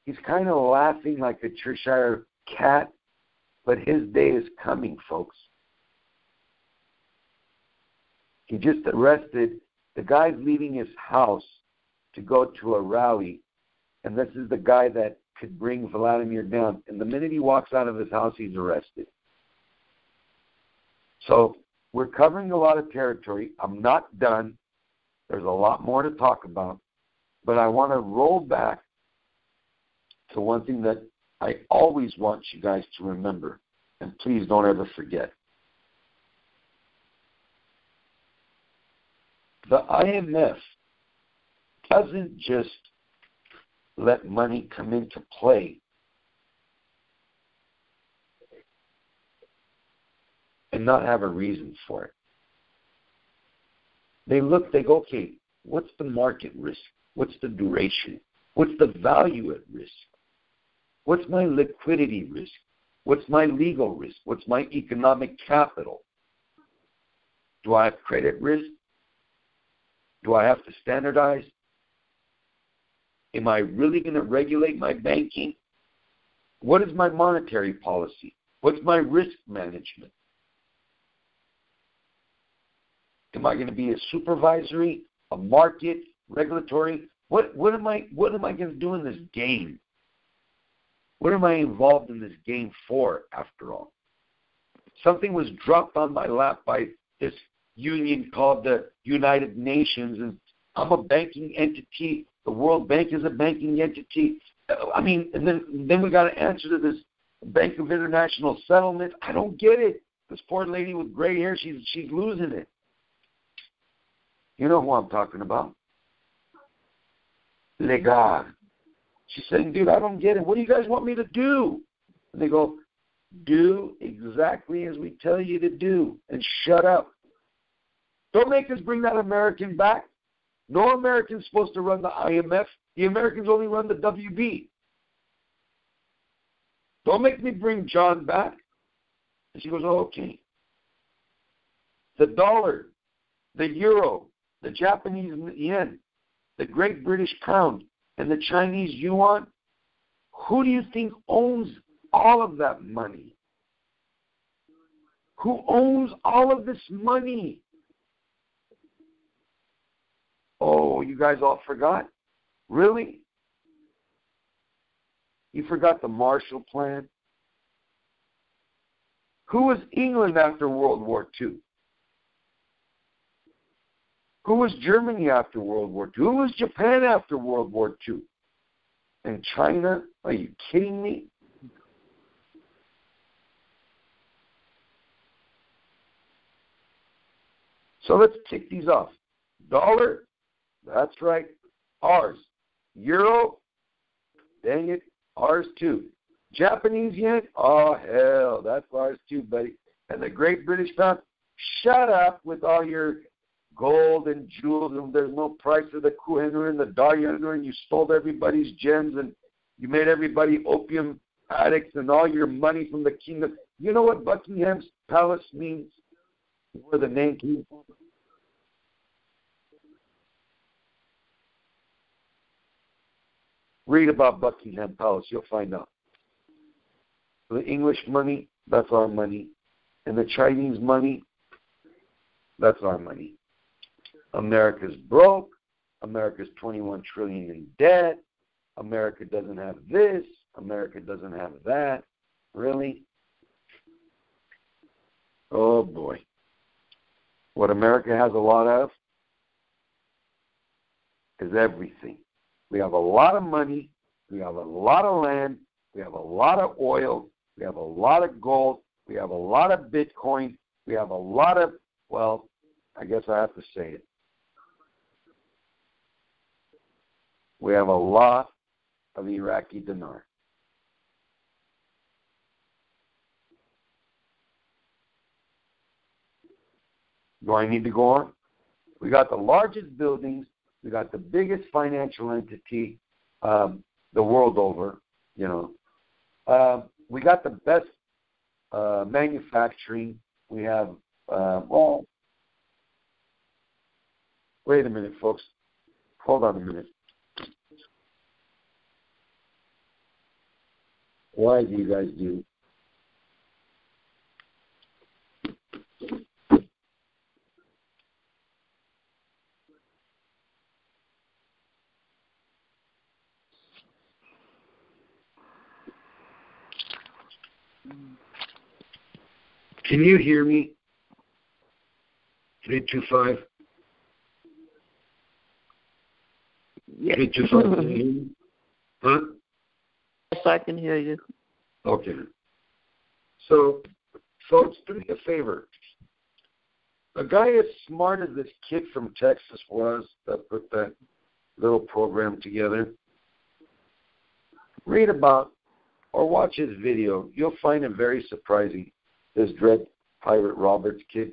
He's kind of laughing like a Cheshire cat, but his day is coming, folks. He just arrested, the guy's leaving his house to go to a rally, and this is the guy that could bring Vladimir down. And the minute he walks out of his house, he's arrested. So we're covering a lot of territory. I'm not done. There's a lot more to talk about. But I want to roll back to one thing that I always want you guys to remember. And please don't ever forget. The IMF doesn't just let money come into play and not have a reason for it. They go, okay, what's the market risk? What's the duration? What's the value at risk? What's my liquidity risk? What's my legal risk? What's my economic capital? Do I have credit risk? Do I have to standardize? Am I really going to regulate my banking? What is my monetary policy? What's my risk management? Am I going to be a supervisory, a market, regulatory? What am I going to do in this game? What am I involved in this game for, after all? Something was dropped on my lap by this union called the United Nations, and I'm a banking entity. The World Bank is a banking entity. I mean, and then we got to answer to this Bank of International Settlement. I don't get it. This poor lady with gray hair, she's losing it. You know who I'm talking about. Legar. She's saying, dude, I don't get it. What do you guys want me to do? And they go, do exactly as we tell you to do and shut up. Don't make us bring that American back. No American's supposed to run the IMF. The Americans only run the WB. Don't make me bring John back. And she goes, oh, okay. The dollar, the euro, the Japanese yen, the Great British Pound, and the Chinese yuan, who do you think owns all of that money? Who owns all of this money? Oh, you guys all forgot? Really? You forgot the Marshall Plan? Who was England after World War II? Who was Germany after World War II? Who was Japan after World War II? And China? Are you kidding me? So let's tick these off. Dollar, that's right, ours. Euro, dang it, ours too. Japanese yen, oh hell, that's ours too, buddy. And the Great British Pound, shut up with all your gold and jewels, and there's no price of the Kohinoor and the Daryanur, and you stole everybody's gems, and you made everybody opium addicts, and all your money from the kingdom. You know what Buckingham's Palace means? Where the name came from? Read about Buckingham Palace, you'll find out. The English money, that's our money. And the Chinese money, that's our money. America's broke. America's 21 trillion in debt. America doesn't have this. America doesn't have that. Really? Oh boy. What America has a lot of is everything. We have a lot of money. We have a lot of land. We have a lot of oil. We have a lot of gold. We have a lot of Bitcoin. We have a lot of, well, I guess I have to say it. We have a lot of Iraqi dinar. Do I need to go on? We got the largest buildings. We got the biggest financial entity the world over, you know. We got the best manufacturing. We have, well, wait a minute, folks. Hold on a minute. Why do you guys do? Can you hear me? 325? Yes. 325, can you hear me? Huh? Yes, I can hear you. Okay. So, folks, do me a favor. A guy as smart as this kid from Texas was that put that little program together, read about or watch his video. You'll find it very surprising, this Dread Pirate Roberts kid.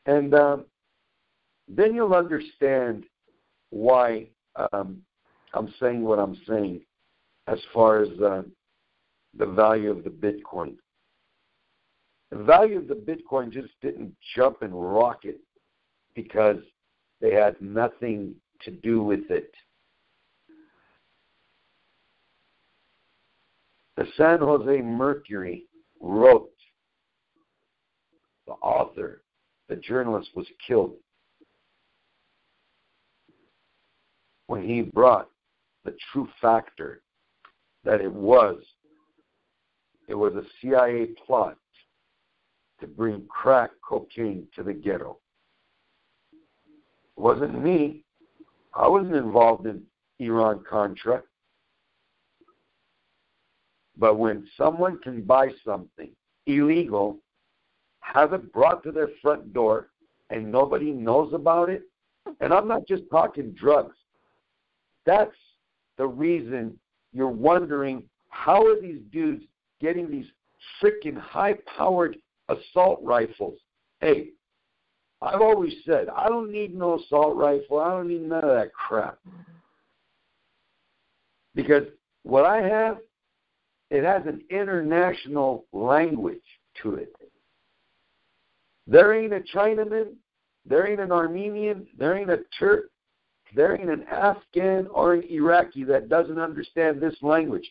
And then you'll understand why I'm saying what I'm saying as far as the value of the Bitcoin. The value of the Bitcoin just didn't jump and rocket because they had nothing to do with it. The San Jose Mercury wrote, the author, the journalist, was killed when he brought the true factor that it was a CIA plot to bring crack cocaine to the ghetto. It wasn't me. I wasn't involved in Iran-Contra. But when someone can buy something illegal, have it brought to their front door, and nobody knows about it, and I'm not just talking drugs. That's the reason you're wondering, how are these dudes getting these freaking high-powered assault rifles? Hey, I've always said, I don't need no assault rifle. I don't need none of that crap. Because what I have, it has an international language to it. There ain't a Chinaman, there ain't an Armenian, there ain't a Turk, there ain't an Afghan or an Iraqi that doesn't understand this language.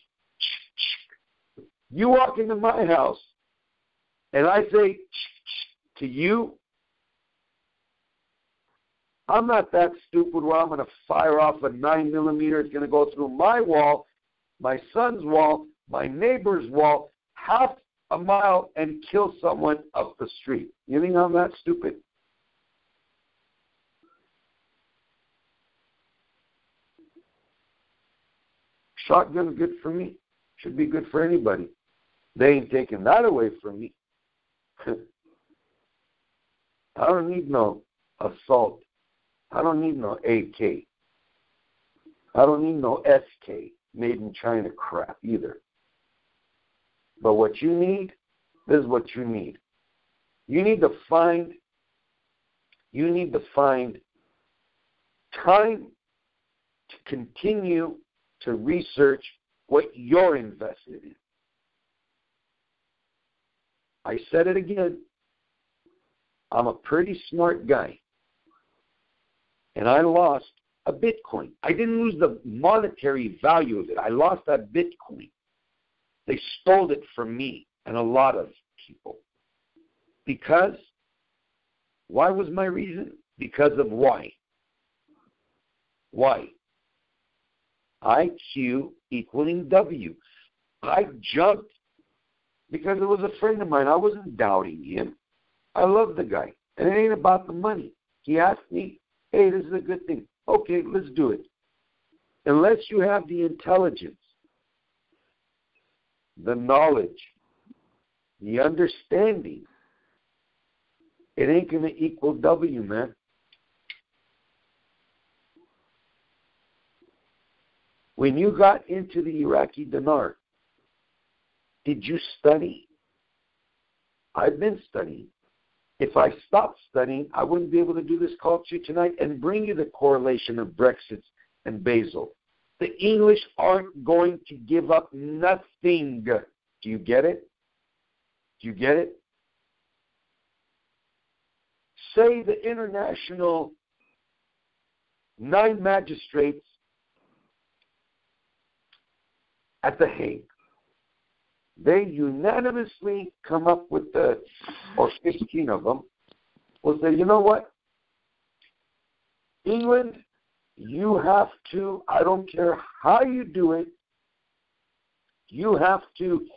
You walk into my house and I say to you, I'm not that stupid where I'm going to fire off a 9mm. It's going to go through my wall, my son's wall, my neighbor's wall, half a mile, and kill someone up the street. You think I'm that stupid? Shotgun's good for me. Should be good for anybody. They ain't taking that away from me. I don't need no assault. I don't need no AK. I don't need no SK made in China crap either. But what you need, this is what you need. You need to find time to continue to research what you're invested in. I said it again. I'm a pretty smart guy. And I lost a Bitcoin. I didn't lose the monetary value of it. I lost that Bitcoin. They stole it from me and a lot of people. Because, why was my reason? Because of why. Why? IQ equaling W. I jumped because it was a friend of mine. I wasn't doubting him. I love the guy. And it ain't about the money. He asked me, hey, this is a good thing. Okay, let's do it. Unless you have the intelligence, the knowledge, the understanding, it ain't going to equal W, man. When you got into the Iraqi dinar, did you study? I've been studying. If I stopped studying, I wouldn't be able to do this call to you tonight and bring you the correlation of Brexit and Basel. The English aren't going to give up nothing. Do you get it? Do you get it? Say the international 9 magistrates at The Hague, they unanimously come up with or 15 of them, will say, you know what? England, you have to, I don't care how you do it, you have to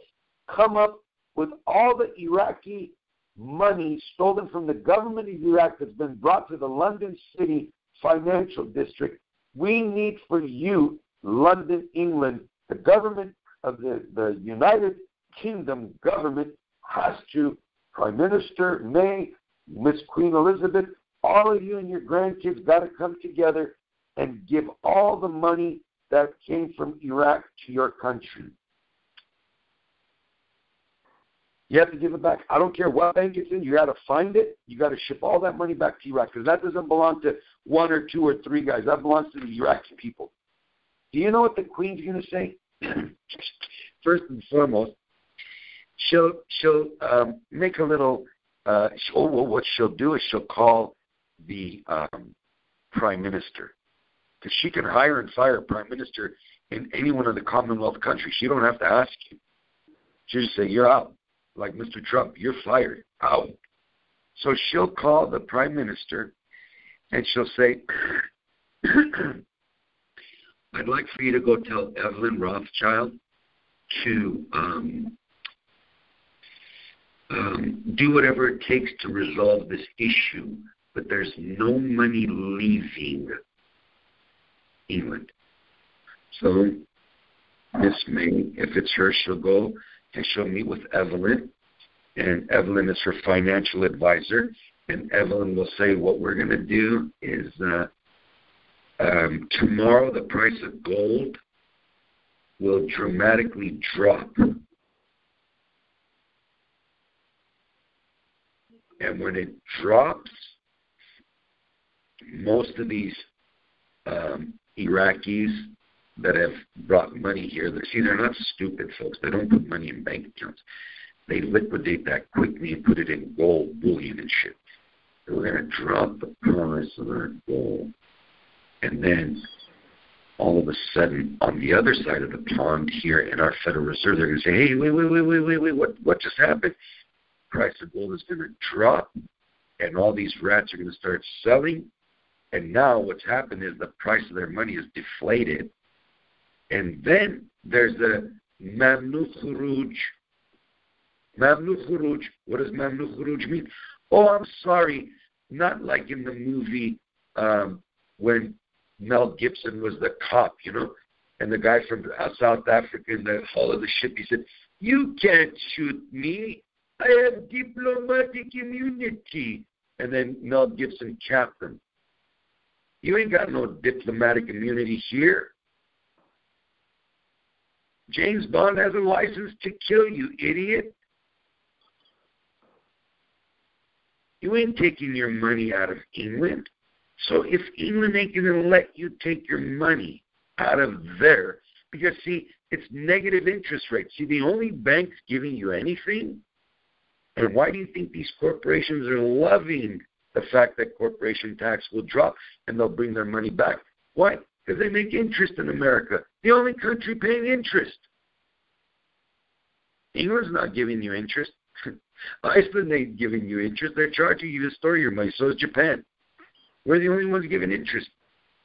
come up with all the Iraqi money stolen from the government of Iraq that's been brought to the London City Financial District. We need for you, London, England, the government of the United Kingdom government has to, Prime Minister May, Miss Queen Elizabeth, all of you and your grandkids got to come together and give all the money that came from Iraq to your country. You have to give it back. I don't care what bank it's in. You got to find it. You got to ship all that money back to Iraq because that doesn't belong to 1 or 2 or 3 guys. That belongs to the Iraqi people. Do you know what the Queen's going to say? First and foremost, she'll make a little. What she'll do is she'll call the Prime Minister because she can hire and fire a Prime Minister in any one of the Commonwealth countries. She don't have to ask you. She'll just say, "You're out." Like Mr. Trump, you're fired, out. So she'll call the Prime Minister and she'll say, I'd like for you to go tell Evelyn Rothschild to do whatever it takes to resolve this issue, but there's no money leaving England. So Miss May, if it's her, she'll go and she'll meet with Evelyn. And Evelyn is her financial advisor. And Evelyn will say, what we're going to do is tomorrow the price of gold will dramatically drop. And when it drops, most of these Iraqis that have brought money here, they're not stupid folks. They don't put money in bank accounts. They liquidate that quickly and put it in gold, bullion and shit. So we're going to drop the price of our gold. And then all of a sudden, on the other side of the pond here in our Federal Reserve, they're going to say, hey, wait, what just happened? Price of gold is going to drop, and all these rats are going to start selling. And now what's happened is the price of their money is deflated. And then there's the Mamnu Khuruj. Mamnu Khuruj. What does Mamnu Khuruj mean? Oh, I'm sorry. Not like in the movie when Mel Gibson was the cop, and the guy from South Africa in the hull of the ship, he said, you can't shoot me. I have diplomatic immunity. And then Mel Gibson capped him. You ain't got no diplomatic immunity here. James Bond has a license to kill you, idiot. You ain't taking your money out of England. So if England ain't going to let you take your money out of there, because, see, it's negative interest rates. See, the only banks giving you anything, and why do you think these corporations are loving the fact that corporation tax will drop and they'll bring their money back? Why? Because they make interest in America. The only country paying interest. England's not giving you interest. Iceland ain't giving you interest. They're charging you to store your money. So is Japan. We're the only ones giving interest.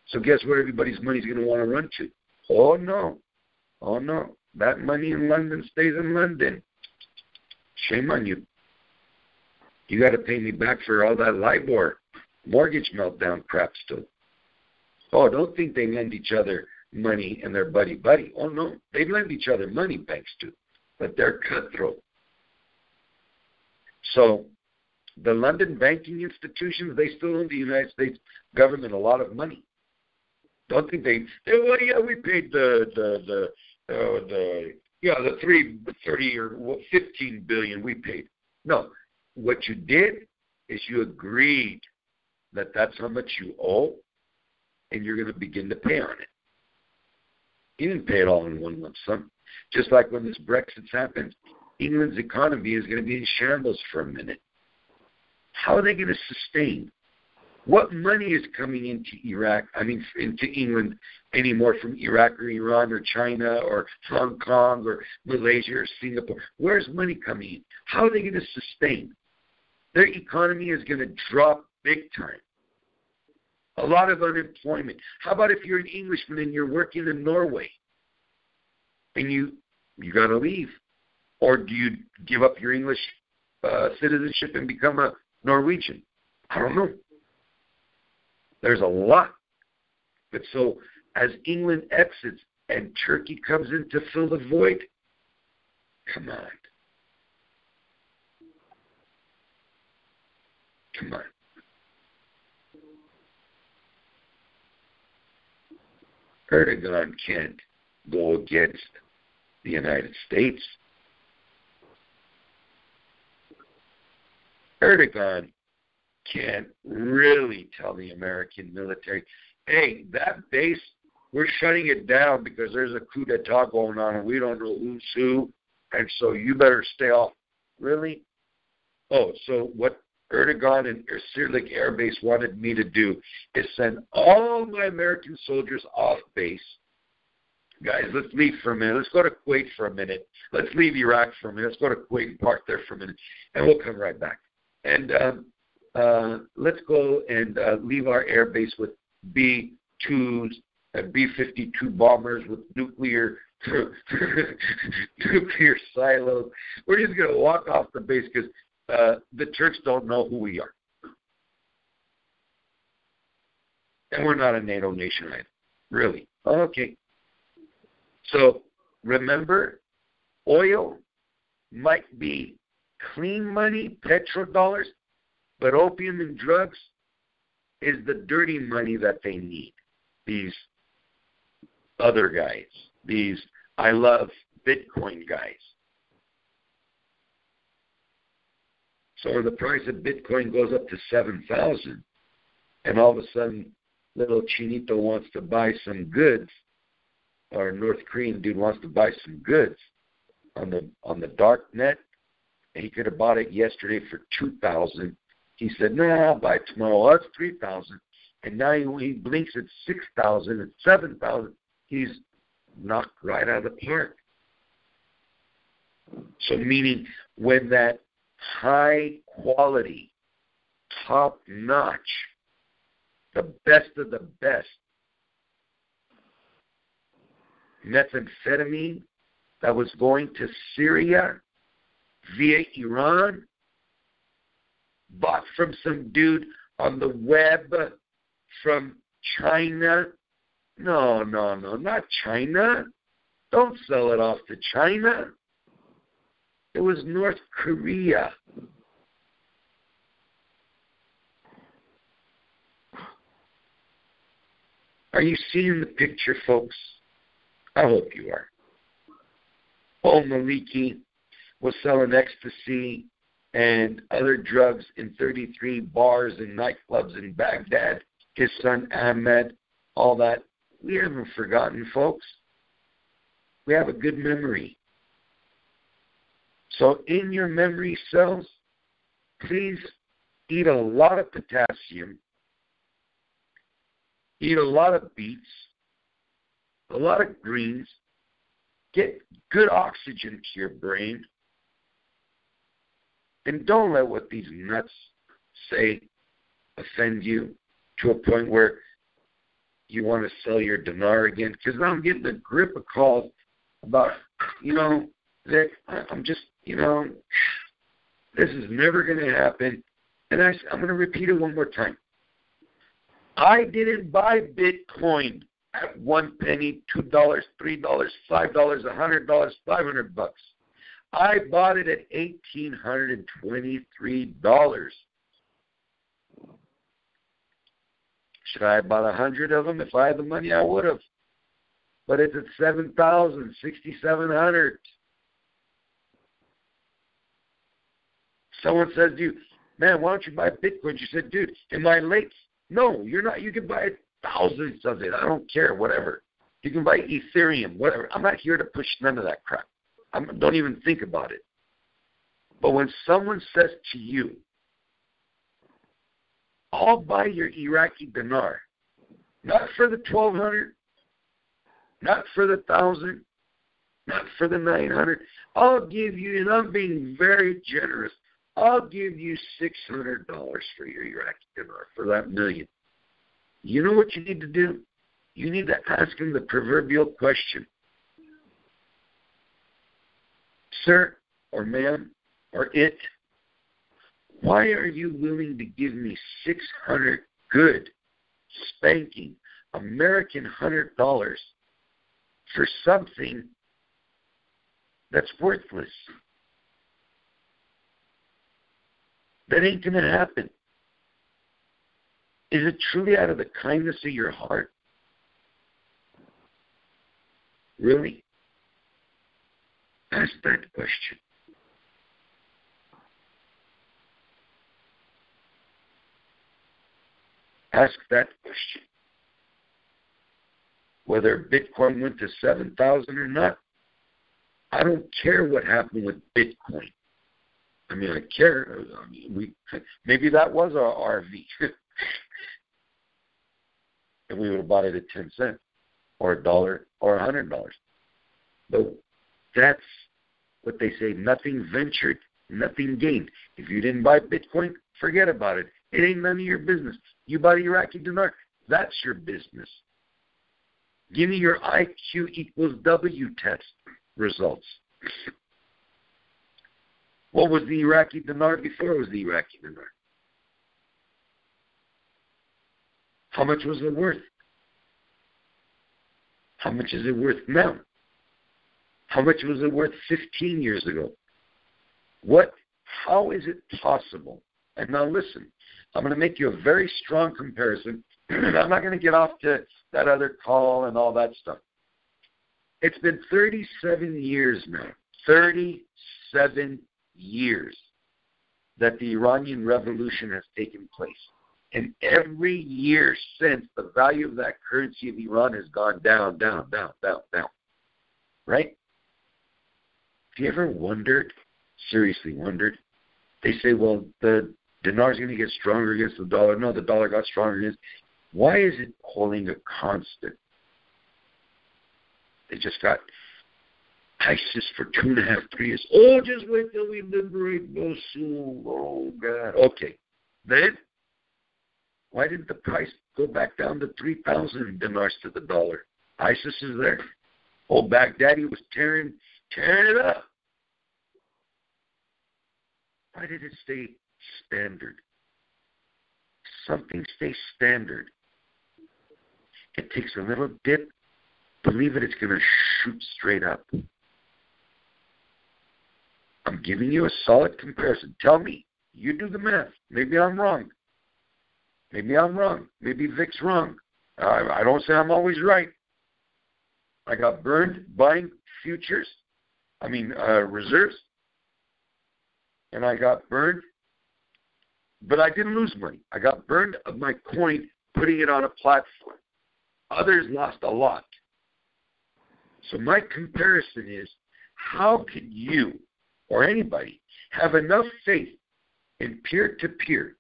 So guess where everybody's money's going to want to run to? Oh, no. Oh, no. That money in London stays in London. Shame on you. You got to pay me back for all that LIBOR mortgage meltdown crap still. Oh, don't think they lend each other money and they're buddy-buddy. Oh, no. They lend each other money, banks do. But they're cutthroat. So the London banking institutions, they still owe the United States government a lot of money. Don't think well, yeah, we paid the 330 or 15 billion we paid. No, what you did is you agreed that that's how much you owe, and you're going to begin to pay on it. You didn't pay it all in one lump sum. Just like when this Brexit happened, England's economy is going to be in shambles for a minute. How are they going to sustain? What money is coming into into England anymore from Iraq or Iran or China or Hong Kong or Malaysia or Singapore? Where's money coming in? How are they going to sustain? Their economy is going to drop big time. A lot of unemployment. How about if you're an Englishman and you're working in Norway and you got to leave? Or do you give up your English citizenship and become a Norwegian? I don't know. There's a lot. But so as England exits and Turkey comes in to fill the void, come on. Come on. Erdogan can't go against the United States. Erdogan can't really tell the American military, hey, that base, we're shutting it down because there's a coup d'etat going on and we don't know who's who, and so you better stay off. Really? Oh, so what Erdogan and Sirlik Air Base wanted me to do is send all my American soldiers off base. Guys, let's leave for a minute. Let's go to Kuwait for a minute. Let's leave Iraq for a minute. Let's go to Kuwait and park there for a minute, and we'll come right back. And let's go and leave our air base with B-2s and B-52 bombers with nuclear silos. We're just going to walk off the base because the Turks don't know who we are. And we're not a NATO nation either. Really. Okay. So remember, oil might be clean money, petrodollars, but opium and drugs is the dirty money that they need. These other guys, these I love Bitcoin guys. So the price of Bitcoin goes up to 7,000, and all of a sudden, little Chinito wants to buy some goods, or a North Korean dude wants to buy some goods on the dark net. He could have bought it yesterday for 2,000. He said, "No, I'll buy it tomorrow." Well, that's 3,000, and now he blinks at 6,000 and 7,000. He's knocked right out of the park. So meaning when that high quality, top notch, the best of the best methamphetamine that was going to Syria via Iran, bought from some dude on the web from China. No, not China. Don't sell it off to China. It was North Korea. Are you seeing the picture, folks? I hope you are. Paul Maliki was selling ecstasy and other drugs in 33 bars and nightclubs in Baghdad. His son Ahmed, all that. We haven't forgotten, folks. We have a good memory. So in your memory cells, please eat a lot of potassium, eat a lot of beets, a lot of greens, get good oxygen to your brain, and don't let what these nuts say offend you to a point where you want to sell your dinar again. Because I'm getting a grip of calls about, Vic, I'm just, this is never going to happen. And I'm going to repeat it one more time. I didn't buy Bitcoin at 1 penny, $2, $3, $5, $100, $500. I bought it at $1,823. Should I have bought 100 of them? If I had the money, I would have. But it's at 7,000, 6,700. Someone says to you, "Man, why don't you buy Bitcoin?" You said, "Dude, am I late?" No, you're not. You can buy thousands of it. I don't care, whatever. You can buy Ethereum, whatever. I'm not here to push none of that crap. Don't even think about it. But when someone says to you, "I'll buy your Iraqi dinar," not for the 1,200, not for the 1,000, not for the 900. I'll give you, and I'm being very generous, I'll give you $600 for your Iraqi dinar, for that million. You know what you need to do? You need to ask him the proverbial question. "Sir, or ma'am, or it, why are you willing to give me 600 good, spanking, American $100 for something that's worthless? That ain't going to happen. Is it truly out of the kindness of your heart? Really? Ask that question. Ask that question. Whether Bitcoin went to 7,000 or not, I don't care what happened with Bitcoin. I mean, I care. Maybe that was our RV. And we would have bought it at 10 cents or $1 or $100. But that's what they say, nothing ventured, nothing gained. If you didn't buy Bitcoin, forget about it. It ain't none of your business. You bought Iraqi dinar, that's your business. Give me your IQ equals W test results. What was the Iraqi dinar before it was the Iraqi dinar? How much was it worth? How much is it worth now? How much was it worth 15 years ago? How is it possible? And now listen, I'm going to make you a very strong comparison. I'm not going to get off to that other call and all that stuff. It's been 37 years now, 37 years that the Iranian Revolution has taken place. And every year since, the value of that currency of Iran has gone down, down, down, down, down. Right? Have you ever wondered, seriously wondered? They say, well, the dinar is going to get stronger against the dollar. No, the dollar got stronger against. Why is it holding a constant? They just got ISIS for 2.5, 3 years. Oh, just wait till we liberate Mosul. Oh, God. Okay. Then, why didn't the price go back down to 3,000 dinars to the dollar? ISIS is there. Old Baghdadi was tearing it up. Why did it stay standard? Something stays standard. It takes a little dip. Believe it, it's going to shoot straight up. I'm giving you a solid comparison. Tell me. You do the math. Maybe I'm wrong. Maybe I'm wrong. Maybe Vic's wrong. I don't say I'm always right. I got burned buying reserves. And I got burned, but I didn't lose money. I got burned of my coin putting it on a platform. Others lost a lot. So my comparison is, how can you or anybody have enough faith in peer-to-peer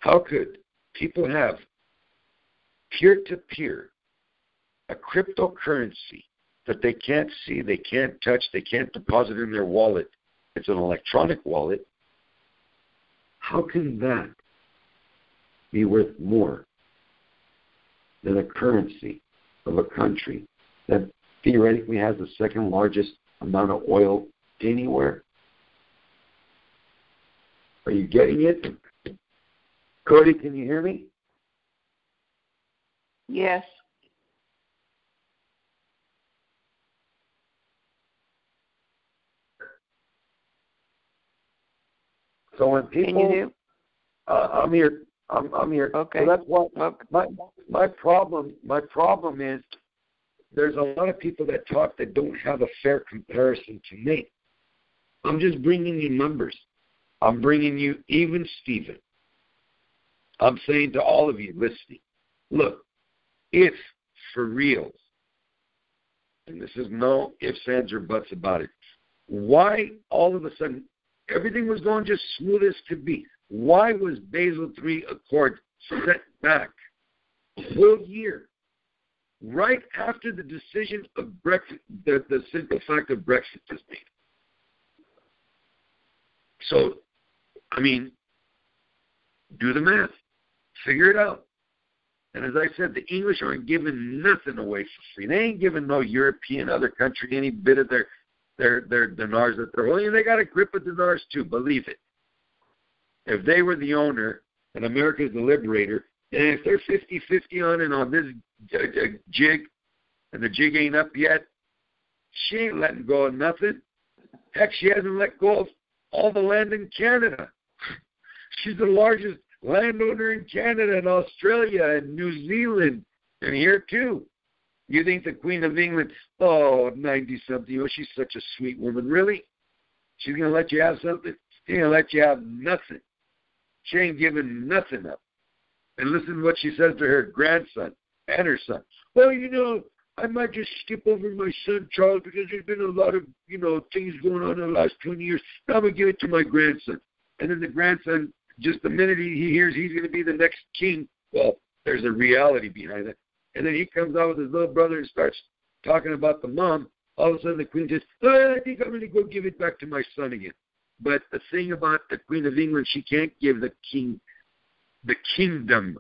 How could people have peer-to-peer a cryptocurrency that they can't see, they can't touch, they can't deposit in their wallet? It's an electronic wallet. How can that be worth more than a currency of a country that theoretically has the second largest amount of oil anywhere? Are you getting it? Cody, can you hear me? Yes. So when people, can you hear? I'm here. I'm here. Okay. So that's what okay. my problem is. There's a lot of people that talk that don't have a fair comparison to make. I'm just bringing you numbers. I'm bringing you even Stephen. I'm saying to all of you listening, look, if for reals, and this is no ifs, ands, or buts about it, why all of a sudden everything was going just smooth as could be? Why was Basel III Accord set back a whole year right after the decision of Brexit, the simple fact of Brexit was made? So, do the math. Figure it out. And as I said, the English aren't giving nothing away for free. They ain't giving no European other country any bit of their dinars that they're holding. They got a grip of dinars too, believe it. If they were the owner and America is the liberator, and if they're 50-50 on and on this jig, and the jig ain't up yet, she ain't letting go of nothing. Heck, she hasn't let go of all the land in Canada. She's the largest landowner in Canada and Australia and New Zealand and here too. You think the Queen of England, 90-something, she's such a sweet woman. Really? She's going to let you have something? She's going to let you have nothing. She ain't giving nothing up. And listen to what she says to her grandson and her son. Well, I might just skip over my son, Charles, because there's been a lot of, things going on in the last 20 years. Now I'm going to give it to my grandson. And then the grandson, just the minute he hears he's going to be the next king, well, there's a reality behind it. And then he comes out with his little brother and starts talking about the mom. All of a sudden the queen says, I think I'm going to go give it back to my son again. But the thing about the Queen of England, she can't give the kingdom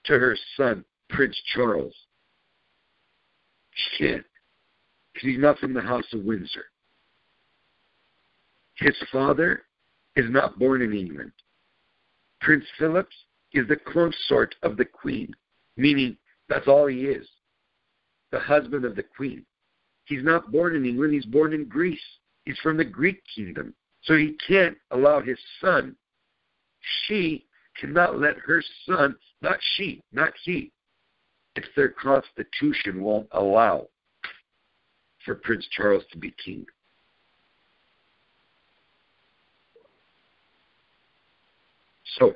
to her son, Prince Charles. She can't, because he's not from the House of Windsor. His father is not born in England. Prince Philip is the consort of the Queen, meaning that's all he is, the husband of the Queen. He's not born in England, he's born in Greece. He's from the Greek kingdom. So he can't allow his son, she cannot let her son, not she, not he, if their constitution won't allow for Prince Charles to be king. So,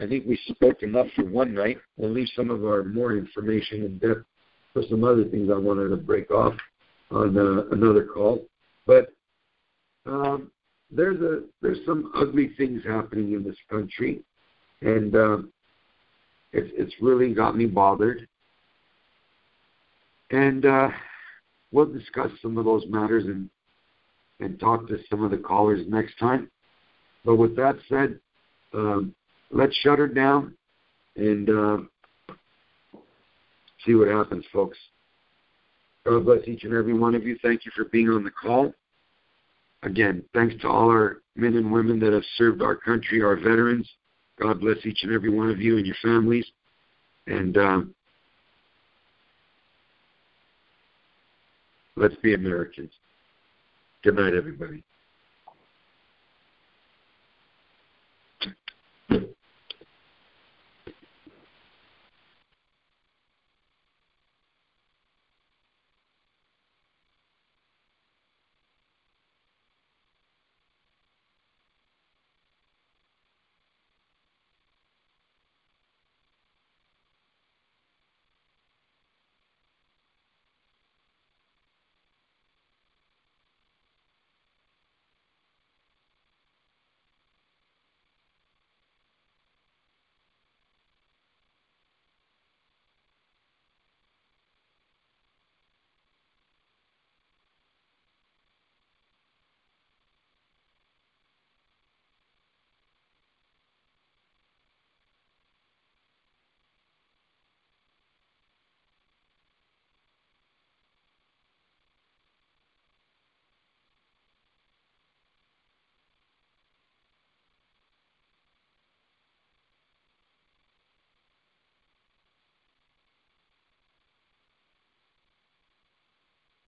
I think we spoke enough for one night. We'll leave some of our more information in depth for some other things I wanted to break off on another call. But there's some ugly things happening in this country, and it's really got me bothered. And we'll discuss some of those matters and talk to some of the callers next time. But with that said, let's shut her down and see what happens, folks. God bless each and every one of you. Thank you for being on the call. Again, thanks to all our men and women that have served our country, our veterans. God bless each and every one of you and your families. And let's be Americans. Good night, everybody.